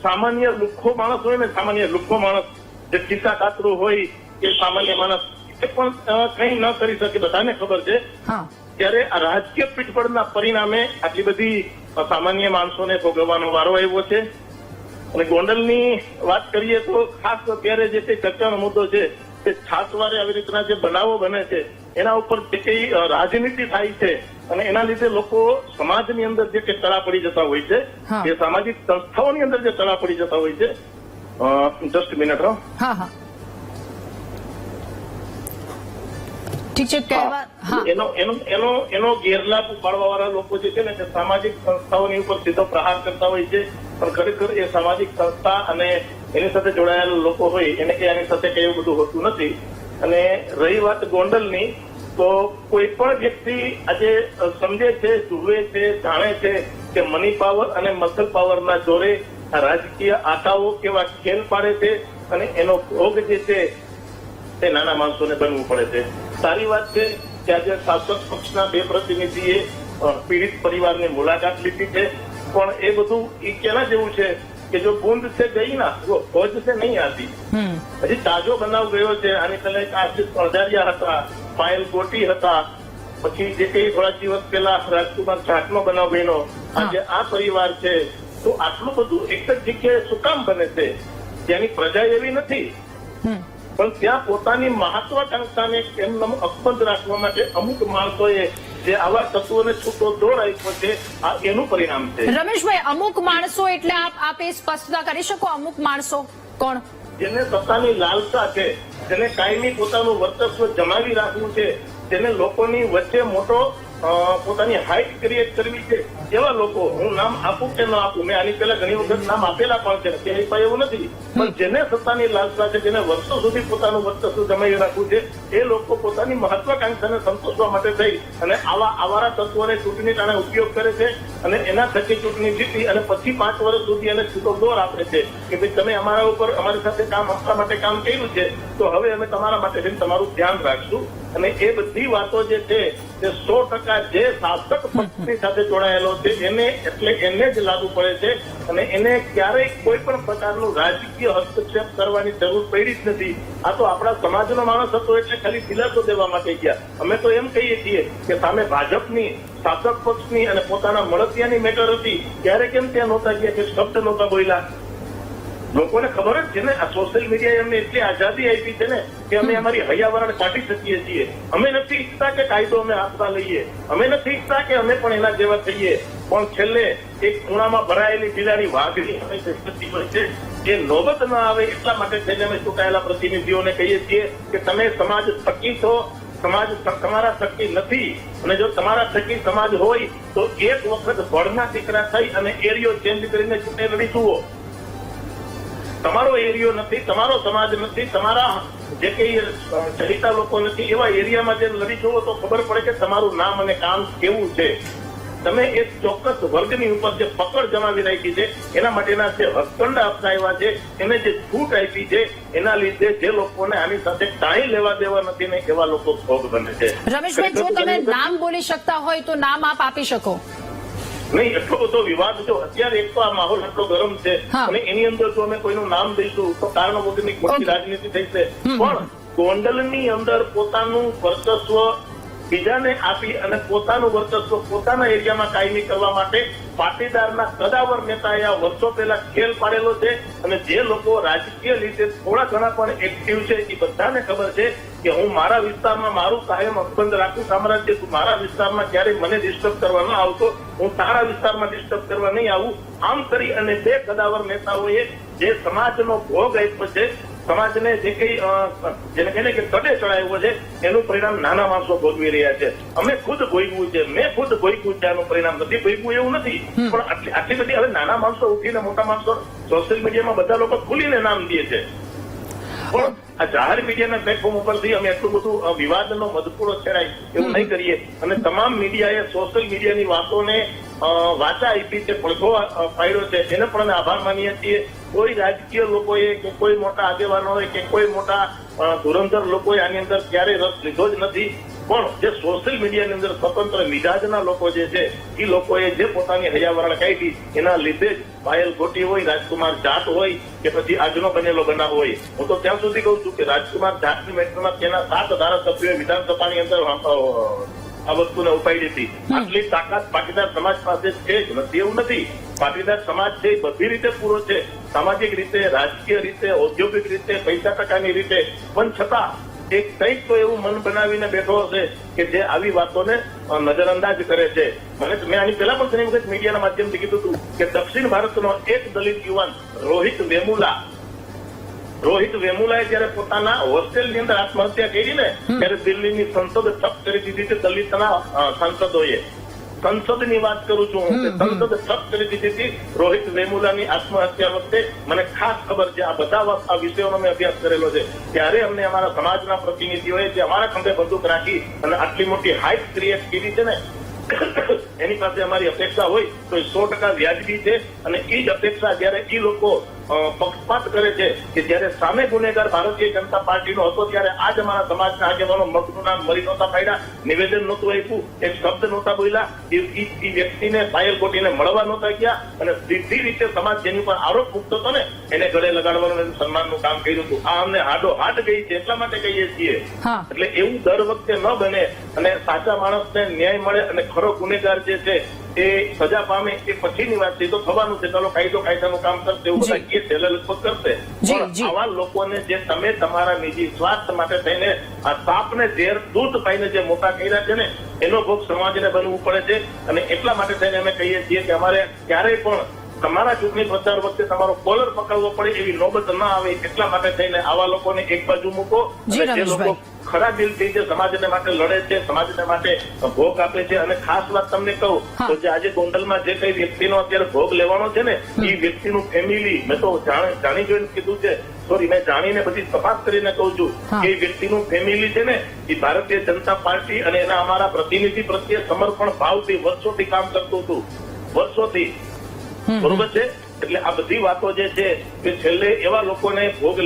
સામાન્ય લુખ્ખો માણસ હોય ને, સામાન્ય લુખ્ખો માણસ જે ખિસ્સા કાતરું હોય કે સામાન્ય માણસ એ પણ કંઈ ન કરી શકે, બધાને ખબર છે. હા. ત્યારે આ રાજકીય પીઠબળના પરિણામે આટલી બધી સામાન્ય માણસોને ભોગવવાનો વારો આવ્યો છે. અને ગોંડલની વાત કરીએ તો ખાસ અત્યારે જે કઈ ચર્ચાનો મુદ્દો છે કે છાસવારે આવી રીતના જે બનાવો બને છે એના ઉપર જે કઈ રાજનીતિ થાય છે અને એના લીધે લોકો સમાજની અંદર જે કઈ તળા પડી જતા હોય છે, હા. એ સામાજિક સંસ્થાઓની અંદર જે તળા પડી જતા હોય છે. Just minute. હા હા, ઠીક છે. કહેવા હા, એનો ગેરલાભ ઉપાડવા વાળા લોકો જે છે ને તે સામાજિક સંસ્થાઓની ઉપર સીધો પ્રહાર કરતા હોય છે, પણ ખરેખર એ સામાજિક સંસ્થા અને એની સાથે જોડાયેલા લોકો હોય એને કે એની સાથે કઈ એવું બધું હોતું નથી. અને રહી વાત ગોંડલની, તો કોઈ પણ વ્યક્તિ આજે સમજે છે, જુએ છે, જાણે છે કે મની પાવર અને મસલ પાવરના જોરે આ રાજકીય આટાઓ કેવા ખેલ પાડે છે અને એનો ભોગ જે છે તે નાના માણસોને બનવું પડે છે. સારી વાત છે કે આજે શાસક પક્ષના 2 પ્રતિનિધિએ પીડિત પરિવારની મુલાકાત લીધી છે, પણ એ બધું એ કેના જેવું છે કે જો બૂંદ છે ગઈ ના ભોજ છે નહીં આતી. હજી તાજો બનાવ ગયો છે. આની પહેલા એક આશિષ અણધારિયા હતા, પાયલ ગોટી હતા, પછી જે કઈ થોડા દિવસ પહેલા રાજકુમાર જાટનો બનાવ બન્યો. આજે આ પરિવાર છે. તો આટલું બધું એક જ જગ્યાએ શું કામ બને છે? ત્યાંની પ્રજા એવી નથી, પણ ત્યાં પોતાની મહત્વાકાંક્ષાને એમને અકબંધ રાખવા માટે અમુક માણસોએ જે આવા તત્વોને છૂટો દોર આપ્યો છે, આ એનું પરિણામ છે. રમેશભાઈ, અમુક માણસો એટલે આપ એ સ્પષ્ટતા કરી શકો? અમુક માણસો કોણ? જેને સત્તાની લાલસા છે, જેને કાયમી પોતાનું વર્ચસ્વ જમાવી રાખવું છે, જેને લોકોની વચ્ચે મોટો પોતાની હાઇટ ક્રિએટ કરવી છે, એવા લોકો, હું નામ આપું કે ન આપું, મેં આની પહેલા ઘણી વખત નામ આપેલા પણ છે, કે એવું નથી, પણ જેને સત્તાની લાલસા છે, જેને વર્ષો સુધી પોતાનું વર્ચસ્વ જમાવી રાખવું છે, એ લોકો પોતાની મહત્વાકાંક્ષાને સંતોષવા માટે થઈ અને આવા આવારા તત્વોને ચૂંટણી ટાણે ઉપયોગ કરે છે અને એના થકી ચૂંટણી જીતી અને પછી 5 વર્ષ સુધી એને છૂટો દોર આપે છે કે ભાઈ તમે અમારા ઉપર અમારી સાથે કામ આપવા માટે કામ કર્યું છે, તો હવે અમે તમારા માટે તમારું ધ્યાન રાખશું. અને એ બધી વાતો જે છે તે 100% જે શાસક પક્ષની સાથે જોડાયેલો છે એને જ લાગુ પડે છે અને એને ક્યારેય કોઈ પણ પ્રકારનું રાજકીય હસ્તક્ષેપ કરવાની જરૂર પડી જ નથી. આ તો આપણા સમાજનો માણસ હતો એટલે ખાલી દિલાસો દેવા માટે ગયા. અમે તો એમ કહીએ છીએ કે સામે ભાજપની, શાસક પક્ષની અને પોતાના મળતિયાની મેટર હતી, ત્યારે કેમ ત્યાં નહોતા ગયા, કે શબ્દ નહોતા બોલ્યા? લોકોને ખબર જ છે ને, આ સોશિયલ મીડિયા એમને એટલી આઝાદી આપી છે ને કે અમે અમારી હૈયાવરણ કાઢી શકીએ છીએ. અમે નથી ઈચ્છતા કે કાયદો અમે હાથમાં લઈએ, અમે નથી ઈચ્છતા કે અમે પણ એના જેવા થઈએ, પણ છેલ્લે એક ખૂણામાં ભરાયેલી બિલાડી વાઘની થતી હોય છે. એ નોબત ન આવે એટલા માટે થઈને અમે ચૂંટાયેલા પ્રતિનિધિઓને કહીએ છીએ કે તમે સમાજ થકી છો, સમાજ તમારા થકી નથી. અને જો તમારા થકી સમાજ હોય તો એક વખત ભળના દીકરા થઈ અને એરિયો ચેન્જ કરીને ચૂંટણી લડી જુઓ. તમારો એરિયો નથી, તમારો સમાજ નથી, તમારા જે કઈ ચરિતા લોકો નથી, એવા એરિયામાં જે લડી જુઓ તો ખબર પડે કે તમારું નામ અને કામ કેવું છે. તમે એક ચોક્કસ વર્ગની ઉપર જે પકડ જમાવી રાખી છે, એના માટેના જે હથકંડ અપનાવ્યા છે, એને જે છૂટ આપી છે, એના લીધે જે લોકોને આની સાથે કાંઈ લેવા દેવા નથી ને એવા લોકો ભોગ બને છે. રમેશભાઈ, જો તમે નામ બોલી શકતા હોય તો નામ આપ આપી શકો. નહીં, એટલો બધો વિવાદ જો અત્યારે એક તો આ માહોલ એટલો ગરમ છે અને એની અંદર જો અમે કોઈનું નામ દઈશું તો કારણ વગરની મોટી રાજનીતિ થઈ છે. પણ ગોંડલની અંદર પોતાનું વર્ચસ્વ બીજાને આપી અને પોતાનું વર્ચસ્વ પોતાના એરિયામાં કાયમી કરવા માટે પાટીદારના કદાવર નેતાએ આ વર્ષો પહેલા ખેલ પાડેલો છે. અને જે લોકો રાજકીય રીતે થોડા ઘણા પણ એક્ટિવ છે એ બધાને ખબર છે કે હું મારા વિસ્તારમાં મારું કાયમ અકબંધ રાખું સામ્રાજ્ય, તું મારા વિસ્તારમાં ક્યારેય મને ડિસ્ટર્બ કરવા ન આવતો, હું તારા વિસ્તારમાં ડિસ્ટર્બ કરવા નહીં આવું. આમ કરી અને 2 કદાવર નેતાઓએ જે સમાજનો ભોગ આપ્યો છે સમાજને જે કઈ જેને કહીને કે તટે ચડાવ્યો છે એનું પરિણામ નાના માણસો ભોગવી રહ્યા છે. અમે ખુદ ભોગવ્યું છે, મેં ખુદ ભોગવ્યું છે, આનું પરિણામ નથી ભોગવ્યું એવું નથી, પણ આટલી બધી હવે નાના માણસો ઉઠીને મોટા માણસો સોશિયલ મીડિયામાં બધા લોકો ખુલીને નામ દે છે. પણ આ જાહેર મીડિયાના પ્લેટફોર્મ ઉપરથી અમે એટલું બધું વિવાદનો મધપૂરો છેડાય એવું નહીં કરીએ. અને તમામ મીડિયાએ સોશિયલ મીડિયાની વાતોને વાચા આપી છે, પડઘો પાડ્યો છે, એને પણ અમે આભાર માનીએ છીએ. કોઈ રાજકીય લોકોએ કે કોઈ મોટા આગેવાનોએ કે કોઈ મોટા ધુરંધર લોકોએ આની અંદર ક્યારેય રસ લીધો જ નથી. પણ જે સોશિયલ મીડિયાની અંદર સ્વતંત્ર મિજાજના લોકો જે છે એ લોકોએ જે પોતાની હૈયાવરણ કાઢી એના લીધે જ પાયલ ગોટી હોય, રાજકુમાર જાટ હોય કે પછી આજનો બનેલો બનાવ હોય. હું તો ત્યાં સુધી કહું છું કે રાજકુમાર જાટની મેટરમાં તેના 7 ધારાસભ્યોએ વિધાનસભાની અંદર આ વસ્તુને ઉપાડી હતી. આટલી તાકાત પાટીદાર સમાજ પાસે છે જ નથી એવું નથી. પાટીદાર સમાજ છે એ બધી રીતે પૂરો છે, સામાજિક રીતે, રાજકીય રીતે, ઔદ્યોગિક રીતે, પૈસા ટકાની રીતે, પણ છતાં એક કંઈક તો એવું મન બનાવીને બેઠો હશે કે જે આવી વાતોને નજરઅંદાજ કરે છે. મેં આની પહેલા પણ ઘણી વખત મીડિયાના માધ્યમથી કીધું હતું કે દક્ષિણ ભારતનો એક દલિત યુવાન રોહિત વેમુલાએ જયારે પોતાના હોસ્ટેલની અંદર આત્મહત્યા કરી ને ત્યારે દિલ્હીની સંસદ ઠપ કરી દીધી છે દલિતના સાંસદોએ. સંસદની વાત કરું છું હું, સંસદ ઠપ કરી દીધી હતી રોહિત વેમુલાની આત્મહત્યા વખતે. મને ખાસ ખબર છે, આ બધા આ વિષયોનો મેં અભ્યાસ કરેલો છે. ત્યારે અમને અમારા સમાજના પ્રતિનિધિઓએ જે અમારા ખંભે બંદૂક રાખી અને આટલી મોટી હાઇટ ક્રિએટ કરી છે ને એની પાસે અમારી અપેક્ષા હોય તો એ 100% વ્યાજબી છે. અને એ જ અપેક્ષા જયારે એ લોકો પક્ષપાત કરે છે કે જયારે સામે ગુનેગાર ભારતીય જનતા પાર્ટીનો હતો ત્યારે આજ અમારા સમાજના આગેવાનો મગનું નામ મરી નહોતા પાડ્યા, નિવેદન નહોતું આપ્યું, એક શબ્દ નહોતા બોલ્યા, એ વ્યક્તિને પાયલ ગોટીને મળવા નહોતા ગયા અને સીધી રીતે સમાજ જેની પર આરોપ મૂકતો હતો ને એને ગળે લગાડવાનું એનું સન્માનનું કામ કર્યું હતું. આ અમને હાડો હાડ ગઈ છે એટલા માટે કહીએ છીએ. એટલે એવું દર વખતે ન બને અને સાચા માણસને ન્યાય મળે અને ખરો ગુનેગાર જે છે એ સજા પામે એ પછીની વાત છે. તો થવાનું છે, ચાલો કાયદાનું કામ કરશે એવું બધા કે છે, લગભગ કરશે. પણ આવા લોકોને જે તમે તમારા નિજી સ્વાર્થ માટે થઈને આ સાપને ઝેર દૂધ પાઈને જે મોટા કર્યા છે ને એનો ભોગ સમાજને બનવું પડે છે. અને એટલા માટે થઈને અમે કહીએ છીએ કે અમારે ક્યારેય પણ તમારા ચૂંટણી પ્રચાર વખતે તમારો કોલર પકડવો પડે એવી નોબત ન આવે એટલા માટે થઈને આવા લોકોને એક બાજુ મૂકો. જે લોકો ખરા દિલથી જે સમાજને માટે લડે છે, સમાજને માટે ભોગ આપે છે. અને ખાસ વાત તમને કહું તો જે આજે ગોંડલમાં જે કઈ વ્યક્તિનો અત્યારે ભોગ લેવાનો છે ને એ વ્યક્તિનું ફેમિલી મેં તો જાણી જોઈને કીધું છે, સોરી મેં જાણીને બધી તપાસ કરીને કહું છું કે એ વ્યક્તિનું ફેમિલી છે ને એ ભારતીય જનતા પાર્ટી અને એના અમારા પ્રતિનિધિ પ્રત્યે સમર્પણ ભાવથી વર્ષોથી કામ કરતું હતું, વર્ષોથી. બરોબર છે. એટલે આ બધી વાતો જે છે કે છેલ્લે એવા લોકોને ભોગ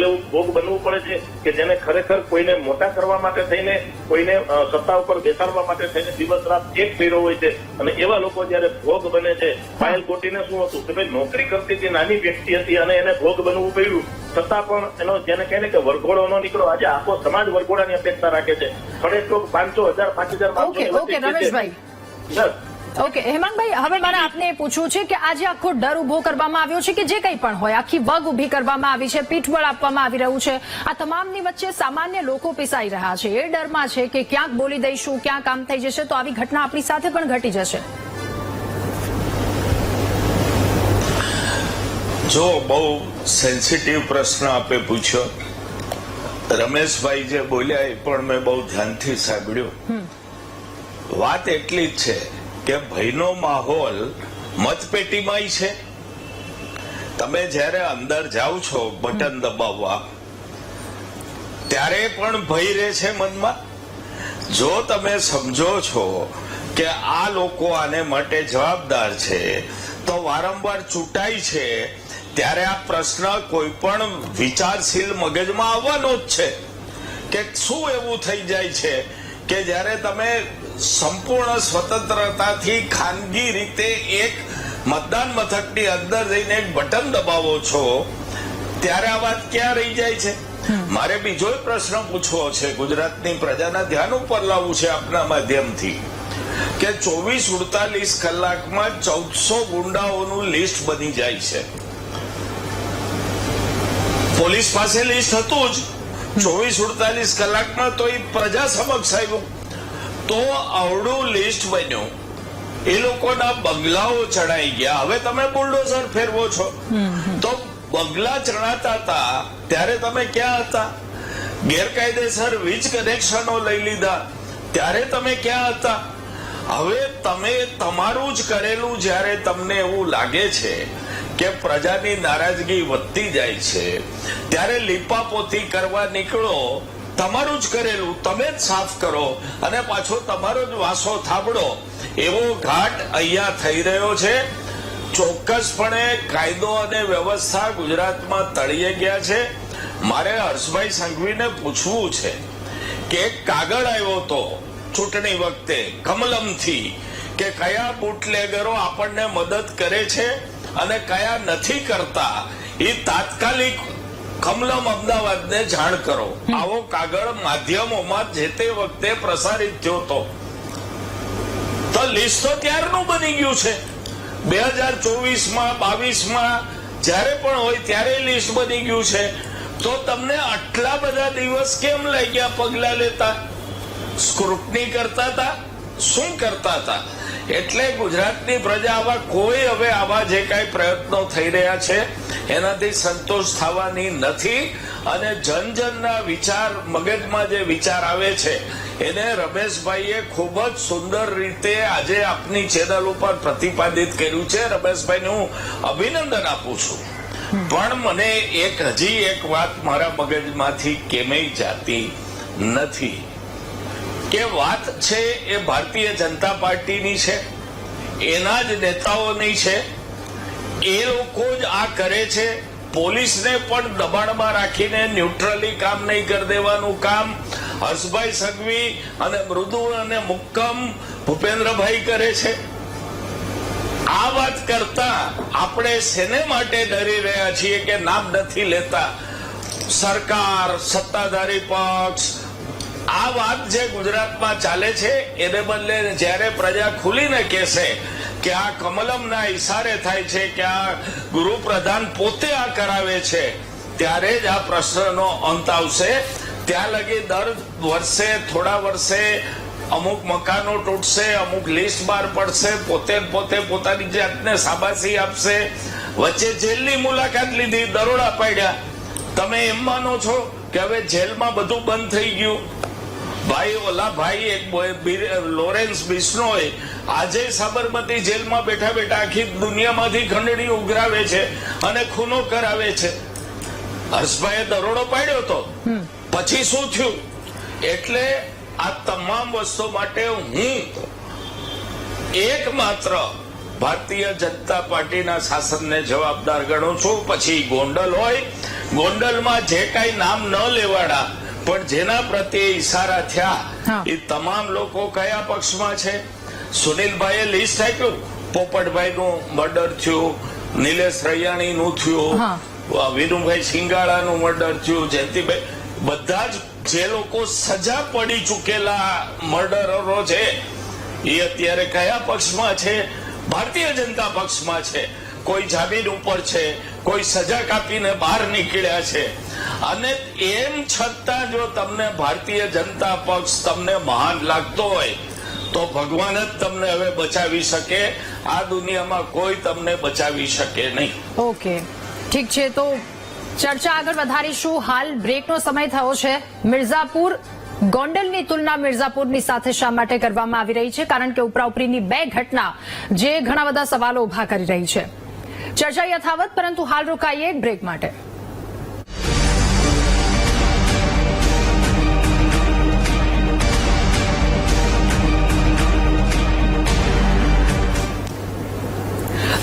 બનવું પડે છે કે જેને ખરેખર કોઈને મોટા કરવા માટે થઈને, કોઈને સત્તા ઉપર બેસાડવા માટે થઈને દિવસ રાત એક કર્યો હોય છે. અને એવા લોકો જયારે ભોગ બને છે, પાયલ ગોટીને શું હતું કે ભાઈ નોકરી કરતી હતી, નાની વ્યક્તિ હતી અને એને ભોગ બનવું પડ્યું, છતાં પણ એનો જેને કહે ને કે વરઘોડો ન નીકળો. આજે આખો સમાજ વરઘોડાની અપેક્ષા રાખે છે. ખરેખર 500,000 5,000 ઓકે હેમાંગભાઈ, હવે મારે આપને એ પૂછવું છે કે આજે આખો ડર ઉભો કરવામાં આવ્યો છે કે જે કંઈ પણ હોય આખી વગ ઉભી કરવામાં આવી છે, પીઠબળ આપવામાં આવી રહ્યું છે, આ તમામની વચ્ચે સામાન્ય લોકો પીસાઈ રહ્યા છે, એ ડરમાં છે કે ક્યાંક બોલી દઈશું, ક્યાંક કામ થઈ જશે તો આવી ઘટના આપણી સાથે પણ ઘટી જશે. જો બહુ સેન્સિટિવ પ્રશ્ન આપે પૂછ્યો. રમેશભાઈ જે બોલ્યા એ પણ મેં બહુ ધ્યાનથી સાંભળ્યું. વાત એટલી જ છે કે ભયનો માહોલ મતપેટીમાંય છે. તમે જ્યારે અંદર જાઓ છો બટન દબાવવા ત્યારે પણ ભય રહે છે મનમાં. જો તમે સમજો છો કે આ લોકો આને માટે જવાબદાર છે તો વારંવાર ચૂંટાય છે ત્યારે આ પ્રશ્ન કોઈ પણ વિચારશીલ મગજમાં આવવાનો જ છે કે શું એવું થઈ જાય છે કે જ્યારે તમે સંપૂર્ણ સ્વતંત્રતાથી ખાનગી રીતે એક મતદાન મથકની અંદર જઈને એક બટન દબાવો છો ત્યારે આ વાત ક્યાં રહી જાય છે. મારે બીજો પ્રશ્ન પૂછવો છે, ગુજરાતની પ્રજાના ધ્યાન ઉપર લાવવું છે આપના માધ્યમથી કે 24-48 કલાકમાં 1400 ગુંડાઓનું લિસ્ટ બની જાય છે. પોલીસ પાસે લિસ્ટ હતું જ 24-48 કલાકમાં તો એ પ્રજા સમક્ષ આવ્યું તો આવડું લિસ્ટ બન્યું. એ લોકોના બંગલાઓ ચડાઈ ગયા. હવે તમે બુલડોઝર ફેરવો છો તો બગલા ચણાતા હતા ત્યારે તમે ક્યાં હતા? ગેરકાયદેસર વીજ કનેક્શનો લઈ લીધા ત્યારે તમે ક્યાં હતા? હવે તમે તમારું જ કરેલું જ્યારે તમને એવું લાગે છે કે પ્રજાની નારાજગી વધતી જાય છે ત્યારે લીપાપોતી કરવા નીકળો. તમારું જ કરેલું તમે જ સાફ કરો અને પાછો તમારો જ વાસો થાબડો, એવો ઘાટ અહીંયા થઈ રહ્યો છે. ચોક્કસપણે કાયદો અને વ્યવસ્થા ગુજરાતમાં તળિયે ગયા છે. મારે હર્ષભાઈ સંઘવીને પૂછવું છે કે એક કાગળ આવ્યો હતો ચૂંટણી વખતે કમલમથી કે કયા બુટલેગરો આપણને મદદ કરે છે અને કયા નથી કરતા, એ તાત્કાલિક કમલમ અમદાવાદને જાણ કરો. આવો કાગળ માધ્યમોમાં જે તે વખતે પ્રસારિત થયો હતો. તો લિસ્ટ તો ત્યારનું બની ગયું છે. 2024માં 22માં જ્યારે પણ હોય ત્યારે લિસ્ટ બની ગયું છે. તો તમને આટલા બધા દિવસ કેમ લાગ્યા પગલા લેતા? સ્ક્રુટની કરતા હતા? શું કરતા હતા? એટલે ગુજરાતની પ્રજા હવે આવા જે કાંઈ પ્રયત્નો થઈ રહ્યા છે એનાથી સંતોષ થવાની નથી. અને જનજનના વિચાર, મગજમાં જે વિચાર આવે છે એને રમેશભાઈએ ખૂબ જ સુંદર રીતે આજે આપની ચેનલ ઉપર પ્રતિપાદિત કર્યું છે. રમેશભાઈને હું અભિનંદન આપું છું. પણ મને હજી એક વાત મારા મગજમાંથી કેમેય જાતી નથી કે વાત છે એ ભારતીય જનતા પાર્ટીની છે, એના જ નેતાઓની છે. એ લોકો જ આ કરે છે. પોલીસને પણ દબાણમાં રાખીને ન્યુટ્રલી કામ નહીં કરી દેવાનું કામ હર્ષભાઈ સંઘવી અને મૃદુ અને મુક્કમ ભૂપેન્દ્રભાઈ કરે છે. આ વાત કરતા આપણે શેને માટે ડરી રહ્યા છીએ કે નામ નથી લેતા? સરકાર, સત્તાધારી પક્ષ, આ વાત જે ગુજરાતમાં ચાલે છે એને બદલે જ્યારે પ્રજા ખુલીને કહેશે કે આ કમલમના ઈશારે થાય છે, કે આ ગૃહપ્રધાન પોતે આ કરાવે છે, ત્યારે જ આ પ્રશ્નનો અંત આવશે. ત્યાં લગી દર વર્ષે થોડા વર્ષે અમુક મકાનો તૂટશે, અમુક લિસ્ટ બહાર પડશે, પોતે પોતાની જાતને શાબાશી આપશે. વચ્ચે જેલની મુલાકાત લીધી, દરોડા પાડ્યા. તમે એમ માનો છો કે હવે જેલમાં બધું બંધ થઈ ગયું? ભાઈ એક લોરેન્સ બિશ્નોય આજે સાબરમતી જેલમાં બેઠા બેઠા આખી દુનિયામાંથી ખંડણી ઉઘરાવે છે અને ખૂનો કરાવે છે. હર્ષભાઈએ દરોડો પાડ્યો હતો, પછી શું થયું? એટલે આ તમામ વસ્તુ માટે હું એકમાત્ર ભારતીય જનતા પાર્ટીના શાસનને જવાબદાર ગણું છું. પછી ગોંડલ હોય, ગોંડલમાં જે કાંઈ નામ ન લેવાડા પણ જેના પ્રત્યે ઈશારા થયા એ તમામ લોકો કયા પક્ષમાં છે? સુનિલભાઈએ લિસ્ટ આપ્યું, પોપટભાઈ નું મર્ડર થયું, નિલેશ રૈયાણી નું થયું, વિનુભાઈ સિંગાળાનું મર્ડર થયું, જયંતિભાઈ, બધા જ જે લોકો સજા પડી ચૂકેલા મર્ડરરો છે એ અત્યારે કયા પક્ષમાં છે? ભારતીય જનતા પક્ષમાં છે. કોઈ જામીન ઉપર છે, કોઈ સજા કાપીને બહાર નીકળ્યા છે. અને એમ છતાં જો તમને ભારતીય જનતા પક્ષ તમને મહાન લાગતો હોય તો ભગવાન જ તમને હવે બચાવી શકે. આ દુનિયામાં કોઈ તમને બચાવી શકે નહીં. ઓકે, ઠીક છે. તો ચર્ચા આગળ વધારીશું. હાલ બ્રેકનો સમય થયો છે. મિર્ઝાપુર, ગોંડલની તુલના મિર્ઝાપુરની સાથે શા માટે કરવામાં આવી રહી છે? કારણ કે ઉપરાઉપરીની બે ઘટના જે ઘણા બધા સવાલો ઉભા કરી રહી છે. ચર્ચા યથાવત, પરંતુ હાલ રોકાઈએ એક બ્રેક માટે.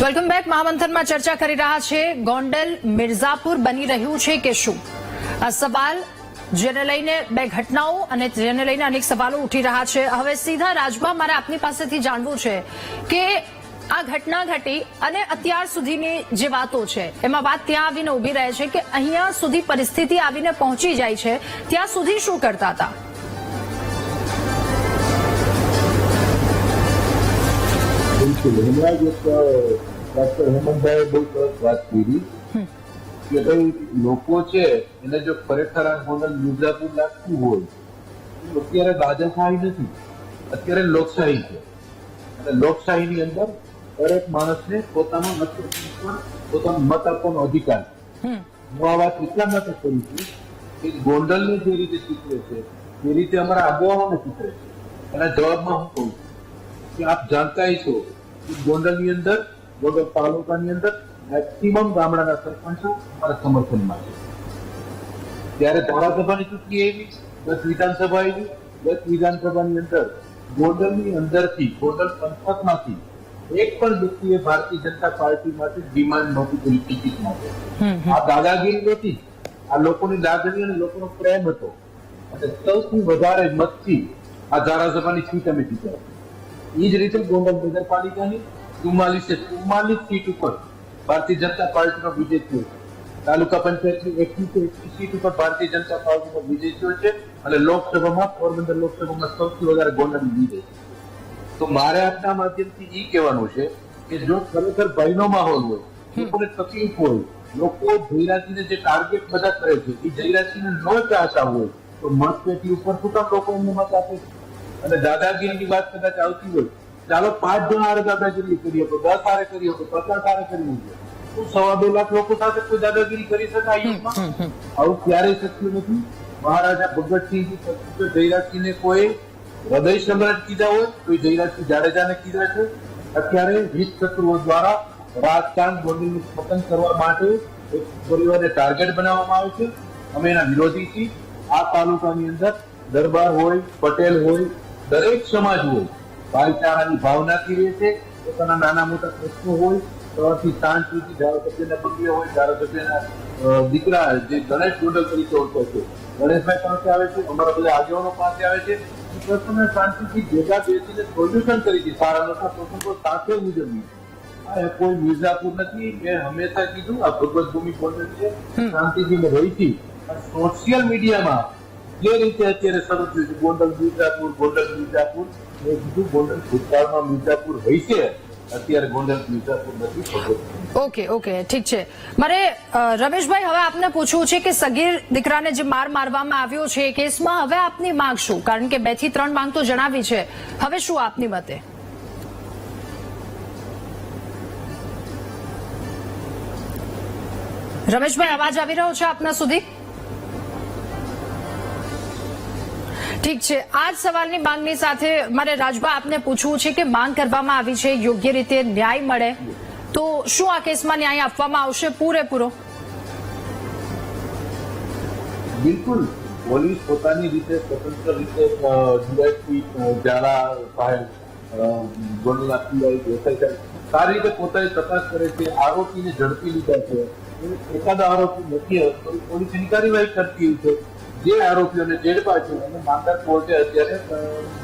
Welcome back. મહામંથનમાં ચર્ચા કરી રહ્યા છે. ગોંડલ મિર્ઝાપુર બની રહ્યું છે કે શું? આ સવાલ જેને લઈને બે ઘટનાઓ અને જેને લઈને અનેક સવાલો ઉઠી રહ્યા છે. હવે સીધા રાજભા, મારે આપની પાસેથી જાણવું છે કે આ ઘટના ઘટી અને અત્યાર સુધીની જે વાતો છે એમાં વાત ત્યાં આવીને ઉભી રહે છે કે અહીંયા સુધી પરિસ્થિતિ આવીને પહોંચી જાય છે, ત્યાં સુધી શું કરતા હતા? હમણાં જ ડોક્ટર હેમંતભાઈએ બહુ સરસ વાત કરી કે ભાઈ લોકો છે એને જો ખરેખર આ ગોંડલ મિર્ઝાપુર લાગતું હોય તો અત્યારે રાજાશાહી નથી, અત્યારે લોકશાહી છે. અને લોકશાહીની અંદર દરેક માણસને પોતાનો મત આપવાનો અધિકાર છે. હું આ વાત એટલા માટે કરું છું કે ગોંડલને જે રીતે ચિત્રે છે એ રીતે અમારા આબોહવાને ચિત્રે છે એના જવાબમાં હું કહું છું કે આપ જાણતા છો કે ગોંડલની અંદર વગર તાલુકાની અંદર મેક્સિમમ ગામડાના સરપંચો અમારા સમર્થનમાં છે. ત્યારે ધારાસભાની ચૂંટણી આવી, 10 વિધાનસભા આવી, 10 વિધાનસભાની અંદર ગોંડલની અંદરથી ગોંડલ પંથકમાંથી એક પણ વ્યક્તિએ ભારતીય જનતા પાર્ટી માટે ડિમાન્ડ નહોતી કરી ટિકિટ માટે. આ દાદાગીરી નહોતી, આ લોકોની લાગણી અને લોકોનો પ્રેમ હતો અને સૌથી વધારે મતથી આ ધારાસભાની સીટ અમે જીત્યા. એ જ રીતે ગોંડલ નગરપાલિકાની 44 સીટ ઉપર ભારતીય જનતા પાર્ટીનો વિજય થયો છે. તાલુકા પંચાયતની 21 સીટ ઉપર ભારતીય જનતા પાર્ટીનો વિજય થયો છે અને લોકસભામાં પોરબંદર લોકસભામાં સૌથી વધારે ગોંડલનો વિજય છે. તો મારે આપના માધ્યમથી એ કહેવાનું છે કે જો ખરેખર ભયનો માહોલ હોય, લોકોને તકલીફ હોય, લોકો જયરાજસિંહને જે ટાર્ગેટ બધા કરે છે એ જયરાજસિંહને ન ચાહતા હોય તો મતપેટી ઉપર શું કામ લોકો એમને મત આપે છે? અને દાદાગીરીની વાત કદાચ આવતી હોય, ચાલો 5 જણા હારે દાદાગીરી કરી શકો, 10 હારે કરી શકો, 50 હારે કરી શકો, તો 2.5 લાખ લોકો સાથે કોઈ દાદાગીરી કરી શકાય? આવું ક્યારેય શક્ય નથી. મહારાજા ભગતસિંહજી જયરાજસિંહને કોઈ હૃદય સમ્રાટ કીધા હોય તો જયરાજસિંહ જાડેજાને કીધા છે. અત્યારે હિત શત્રુઓ દ્વારા રાજકારણ ગોંડલનું પતન કરવા માટે એક પરિવારને ટાર્ગેટ બનાવવામાં આવે છે. અમે એના વિરોધી છીએ. આ તાલુકાની અંદર દરબાર હોય, પટેલ હોય, દરેક સમાજ હોય, ભાઈચારાની ભાવનાથી રહે છે. પોતાના નાના મોટા પ્રશ્નો હોય, સવારથી સાંજ સુધી ધારાસભ્યના બંગલે હોય, ધારાસભ્યના દીકરા જે ગણેશ ગોંડલ તરીકે ઓળખે છે, ગણેશભાઈ પાસે આવે છે, અમારા બધા આગેવાનો પાસે આવે છે. પ્રશ્નને શાંતિથી ભેગા બેસીને સોલ્યુશન કરી છે. સારા મોટા પ્રસંગો સાથે ઉજવવી. આ કોઈ મિર્ઝાપુર નથી. મેં હંમેશા કીધું આ ભગવત ભૂમિ ગોંડલ છે, શાંતિથી મેં રહી હતી. સોશિયલ મીડિયામાં જે રીતે અત્યારે શરૂ થયું છે ગોંડલ મિર્ઝાપુર, ગોંડલ મિર્ઝાપુર, મેં કીધું ગોંડલ ભૂતકાળમાં મિર્ઝાપુર હોય છે, અત્યારે ગોંડલ મિર્ઝાપુર નથી. ઓકે, ઠીક છે. મારે રમેશભાઈ હવે આપને પૂછવું છે કે સગીર દીકરાને જે માર મારવામાં આવ્યો છે એ કેસમાં હવે આપની માંગ શું? કારણ કે 2 થી 3 માંગ તો જણાવી છે, હવે શું આપની મતે? રમેશભાઈ, અવાજ આવી રહ્યો છે આપના સુધી? ઠીક છે. આ જ સવાલની માંગની સાથે મારે રાજભા આપને પૂછવું છે કે માંગ કરવામાં આવી છે યોગ્ય રીતે ન્યાય મળે, તો શું આ કેસમાં ન્યાય આપવામાં આવશે પૂરેપૂરો? બિલકુલ. પોલીસ પોતાની રીતે સ્વતંત્ર રીતે ડીવાયસપી જારા સાહેબ, ગોંડલના પીઆઈ દેસાઈ સાહેબ સારી રીતે પોતાની તપાસ કરે છે. આરોપીને ઝડપી લીધા છે. એકાદ આરોપી નથી, પોલીસ એની કાર્યવાહી કરતી છે. જે આરોપીઓને ઝડપા છે અને નામદાર કોર્ટે અત્યારે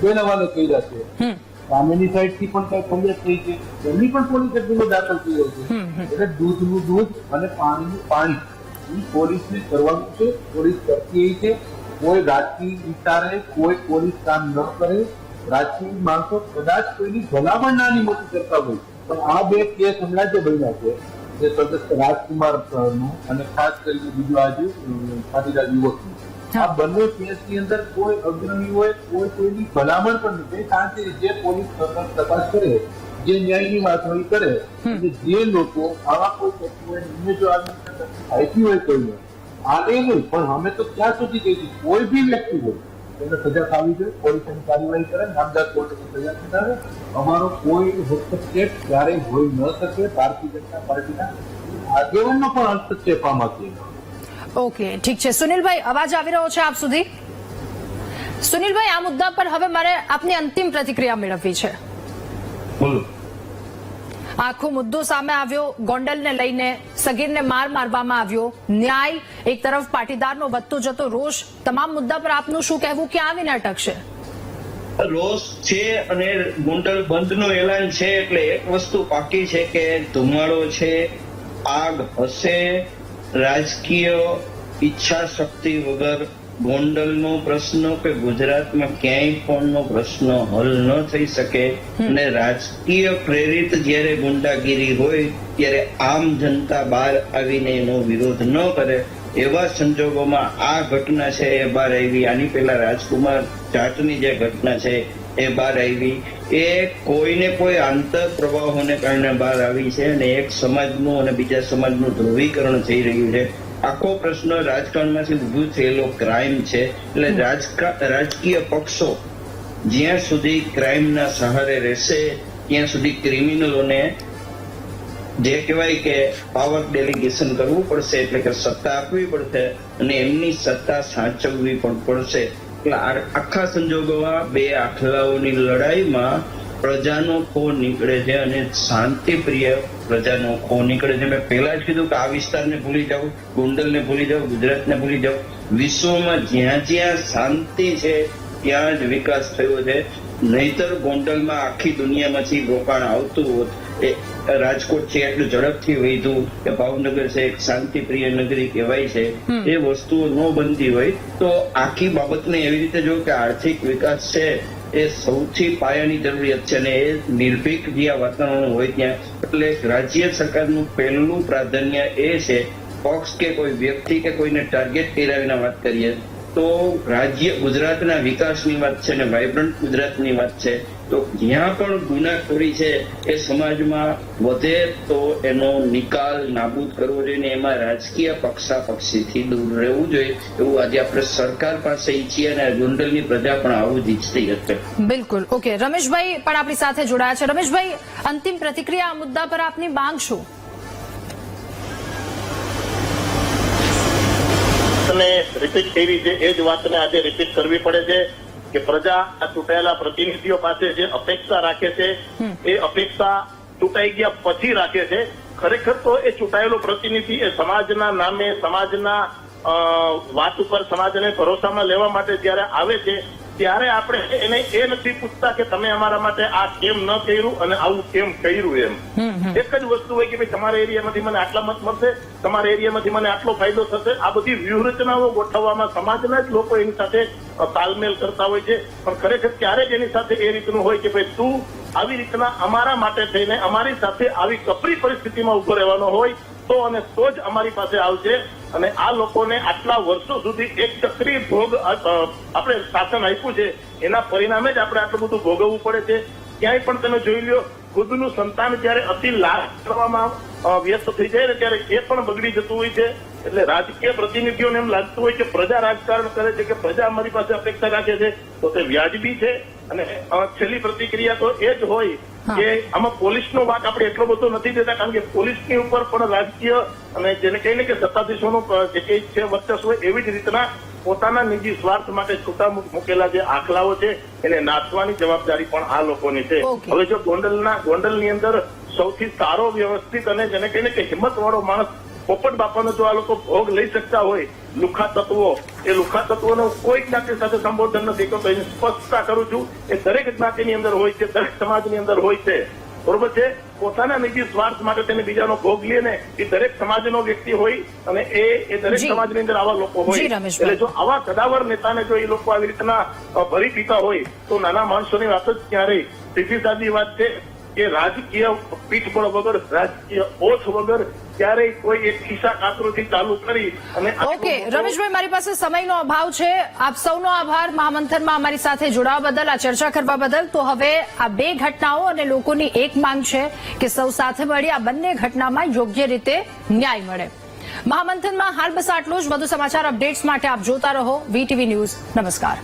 બેન હવાલે કર્યા છે. સામેની સાઈડ થી પણ કઈ ફરિયાદ થઈ છે, એમની પણ પોલીસે ગુનો દાખલ કર્યો છે. એટલે દૂધનું દૂધ અને પાણીનું પાણી એ પોલીસને કરવાનું છે. પોલીસ કરતી છે. કોઈ રાજકીય વિચારે કોઈ પોલીસ કામ ન કરે. રાજકીય માણસો કદાચ કોઈની ભલામણ નાની મોટી કરતા હોય, પણ આ 2 કેસ હમણાં જે બન્યા છે, જે સદસ્ય રાજકુમાર નું અને ખાસ કરીને બીજું આજે પાટીદાર યુવકનું, આ બંને કેસની અંદર કોઈ અગ્રણી હોય, કોઈની ભલામણ પણ નથી. શાંતિ જે પોલીસ તપાસ કરે, જે ન્યાયની વાત હોય કરે, જે લોકો આવા કોઈ તત્વો જો આપી હોય કોઈને આને નહીં, પણ અમે તો ક્યાં સુધી કહીશું કોઈ બી વ્યક્તિ હોય એને સજા થવી જોઈએ. પોલીસ એની કાર્યવાહી કરે, નામદાર કોર્ટે સજા થનારે. અમારો કોઈ હસ્તક્ષેપ ક્યારેય હોઈ ન શકે. ભારતીય જનતા પાર્ટીના આગેવાનનો પણ હસ્તક્ષેપ આમાં છે. ઓકે, ઠીક છે. સુનિલભાઈ, અવાજ આવી રહ્યો છે આપ સુધી? સુનિલભાઈ, આ મુદ્દા પર હવે મારે આપની અંતિમ પ્રતિક્રિયા મેળવવી છે. બોલો. આખો મુદ્દો સામે આવ્યો, ગોંડલને લઈને સગીરને મારવામાં આવ્યો, ન્યાય એક તરફ, પાટીદારનો વધતો જતો રોષ, તમામ મુદ્દા પર આપનું શું કહેવું? ક્યાં આવીને અટકશે? રોષ છે અને ગોંડલ બંધનું એલાન છે એટલે એક વસ્તુ પાકી છે કે ધુમાડો છે, આગ હશે. રાજકીય ઈચ્છા શક્તિ વગર ગોંડલનો પ્રશ્ન કે ગુજરાતમાં ક્યાંય પણનો પ્રશ્ન હલ ન થઈ શકે. અને રાજકીય પ્રેરિત જ્યારે ગુંડાગીરી હોય ત્યારે આમ જનતા બહાર આવીને એનો વિરોધ ન કરે. એવા સંજોગોમાં આ ઘટના છે એ બહાર આવી. આની પહેલા રાજકુમાર જાટની જે ઘટના છે એ બહાર આવી. એ કોઈને કોઈ આંતર પ્રવાહોને કારણે બહાર આવી છે અને એક સમાજનું અને બીજા સમાજનું ધ્રુવીકરણ થઈ રહ્યું છે. આખો પ્રશ્ન રાજકારણમાંથી ઉભું થયેલો ક્રાઇમ છે. એટલે રાજકીય પક્ષો જ્યાં સુધી ક્રાઇમના સહારે રહેશે ત્યાં સુધી ક્રિમિનલોને જે કહેવાય કે પાવર ડેલિગેશન કરવું પડશે, એટલે કે સત્તા આપવી પડશે અને એમની સત્તા સાચવવી પણ પડશે. એટલે આખા સંજોગોમાં બે આખલાઓની લડાઈમાં પ્રજાનો ખો નીકળે છે અને શાંતિપ્રિય પ્રજાનો ખો નીકળે છે. મેં પહેલા જ કીધું કે આ વિસ્તારને ભૂલી જાઓ, ગોંડલને ભૂલી જાઓ, ગુજરાતને ભૂલી જાઓ. વિશ્વમાં જ્યાં જ્યાં શાંતિ છે ત્યાં જ વિકાસ થયો છે. નહીતર ગોંડલમાં આખી દુનિયામાંથી રોકાણ આવતું હોત. એ રાજકોટ છે એટલું ઝડપથી વધ્યું કે ભાવનગર છે એક શાંતિપ્રિય નગરી કહેવાય છે. એ વસ્તુઓ ન બનતી હોય તો આખી બાબતને એવી રીતે જો કે આર્થિક વિકાસ છે એ સૌથી પાયાની જરૂરિયાત છે અને એ નિર્ભીક જ્યાં વાતાવરણ હોય ત્યાં. એટલે રાજ્ય સરકારનું પહેલું પ્રાધાન્ય એ છે, પક્ષ કે કોઈ વ્યક્તિ કે કોઈને ટાર્ગેટ કર્યા વિના વાત કરીએ તો રાજ્ય ગુજરાતના વિકાસની વાત છે અને વાઇબ્રન્ટ ગુજરાતની વાત છે. તો જ્યાં પણ ગુનાખોરી છે એ સમાજમાં વધે તો એનો નિકાલ નાબૂદ કરવો જોઈએ ને એમાં રાજકીય પક્ષાપક્ષીથી દૂર રહેવું જોઈએ એવું આજે આપણે સરકાર પાસે ઈચ્છીએ અને ગોંડલની પ્રજા પણ આવું જ ઈચ્છતી હશે. બિલકુલ. ઓકે, રમેશભાઈ પણ આપણી સાથે જોડાયા છે. રમેશભાઈ, અંતિમ પ્રતિક્રિયા આ મુદ્દા પર આપની માંગ શું? અને રિપીટ કરી છે એ જ વાતને આજે રિપીટ કરવી પડે છે કે પ્રજા આ ચૂંટાયેલા પ્રતિનિધિઓ પાસે જે અપેક્ષા રાખે છે એ અપેક્ષા ચૂંટાઈ ગયા પછી રાખે છે. ખરેખર તો એ ચૂંટાયેલો પ્રતિનિધિ એ સમાજના નામે, સમાજના વાત ઉપર સમાજને ભરોસામાં લેવા માટે જયારે આવે છે ત્યારે આપણે એને એ નથી પૂછતા કે તમે અમારા માટે આ કેમ ન કર્યું અને આવું કેમ કર્યું. એમ એક જ વસ્તુ હોય કે ભાઈ તમારા એરિયામાંથી મને આટલા મત મળશે, તમારા એરિયામાંથી મને આટલો ફાયદો થશે. આ બધી વ્યૂહરચનાઓ ગોઠવવામાં સમાજના જ લોકો એની સાથે તાલમેલ કરતા હોય છે. પણ ખરેખર ક્યારે જ એની સાથે એ રીતનું હોય કે ભાઈ તું આવી રીતના અમારા માટે થઈને અમારી સાથે આવી કપરી પરિસ્થિતિમાં ઉભો રહેવાનો હોય તો અને તો જ અમારી પાસે આવશે. અને આ લોકોને આટલા વર્ષો સુધી એક ચક્રી ભોગ આપણે શાસન આપ્યું છે એના પરિણામે જ આપણે આટલું બધું ભોગવવું પડે છે. ક્યાંય પણ તમે જોઈ લ્યો, ખુદનું સંતાન જયારે અતિ લાભ કરવામાં વ્યસ્ત થઈ જાય ને ત્યારે એ પણ બગડી જતું હોય છે. એટલે રાજકીય પ્રતિનિધિઓને એમ લાગતું હોય કે પ્રજા રાજકારણ કરે છે, કે પ્રજા અમારી પાસે અપેક્ષા રાખે છે તો તે વ્યાજબી છે. અને છેલ્લી પ્રતિક્રિયા તો એ જ હોય કે આમાં પોલીસનો વાંક આપણે એટલો બધો નથી દેતા, કારણ કે પોલીસની ઉપર પણ રાજકીય અને જેને કહીને કે સત્તાધીશોનું જે કઈ છે વર્ચસ્વ એવી જ રીતના પોતાના નિજી સ્વાર્થ માટે છૂટા મૂકેલા જે આખલાઓ છે એને નાથવાની જવાબદારી પણ આ લોકોની છે. હવે જો ગોંડલની અંદર સૌથી સારો, વ્યવસ્થિત અને જેને કહીને કે હિંમત વાળો માણસ પોપટ બાપાનો જો આ લોકો ભોગ લઈ શકતા હોય, લુખા તત્વો, એ લુખા તત્વોનો કોઈ જ્ઞાતિ સાથે સંબોધન નથી કરતો. એની સ્પષ્ટતા કરું છું, એ દરેક જ્ઞાતિની અંદર હોય છે, દરેક સમાજની અંદર હોય છે. બરોબર છે. પોતાના નિજી સ્વાર્થ માટે તેને બીજાનો ભોગ લે ને એ દરેક સમાજનો વ્યક્તિ હોય અને એ દરેક સમાજની અંદર આવા લોકો હોય. એટલે જો આવા કદાવર નેતાને જો એ લોકો આવી રીતના ભરી પીતા હોય તો નાના માણસોની વાત જ ક્યારેય. સીધી સાદી વાત છે કે રાજકીય પીઠબળ વગર, રાજકીય ઓથ વગર ક્યારેય કોઈ એક ખિસ્સા કાતરોથી ચાલુ કરી અને. ઓકે રમેશભાઈ, મારી પાસે સમયનો અભાવ છે. આપ સૌનો આભાર મહામંથનમાં અમારી સાથે જોડાવા બદલ, આ ચર્ચા કરવા બદલ. તો હવે આ બે ઘટનાઓ અને લોકોની એક માંગ છે કે સૌ સાથે મળી આ બંને ઘટનામાં યોગ્ય રીતે ન્યાય મળે. મહામંથનમાં હાલ બસ આટલું જ. વધુ સમાચાર અપડેટ્સ માટે આપ જોતા રહો VTV ન્યૂઝ. નમસ્કાર.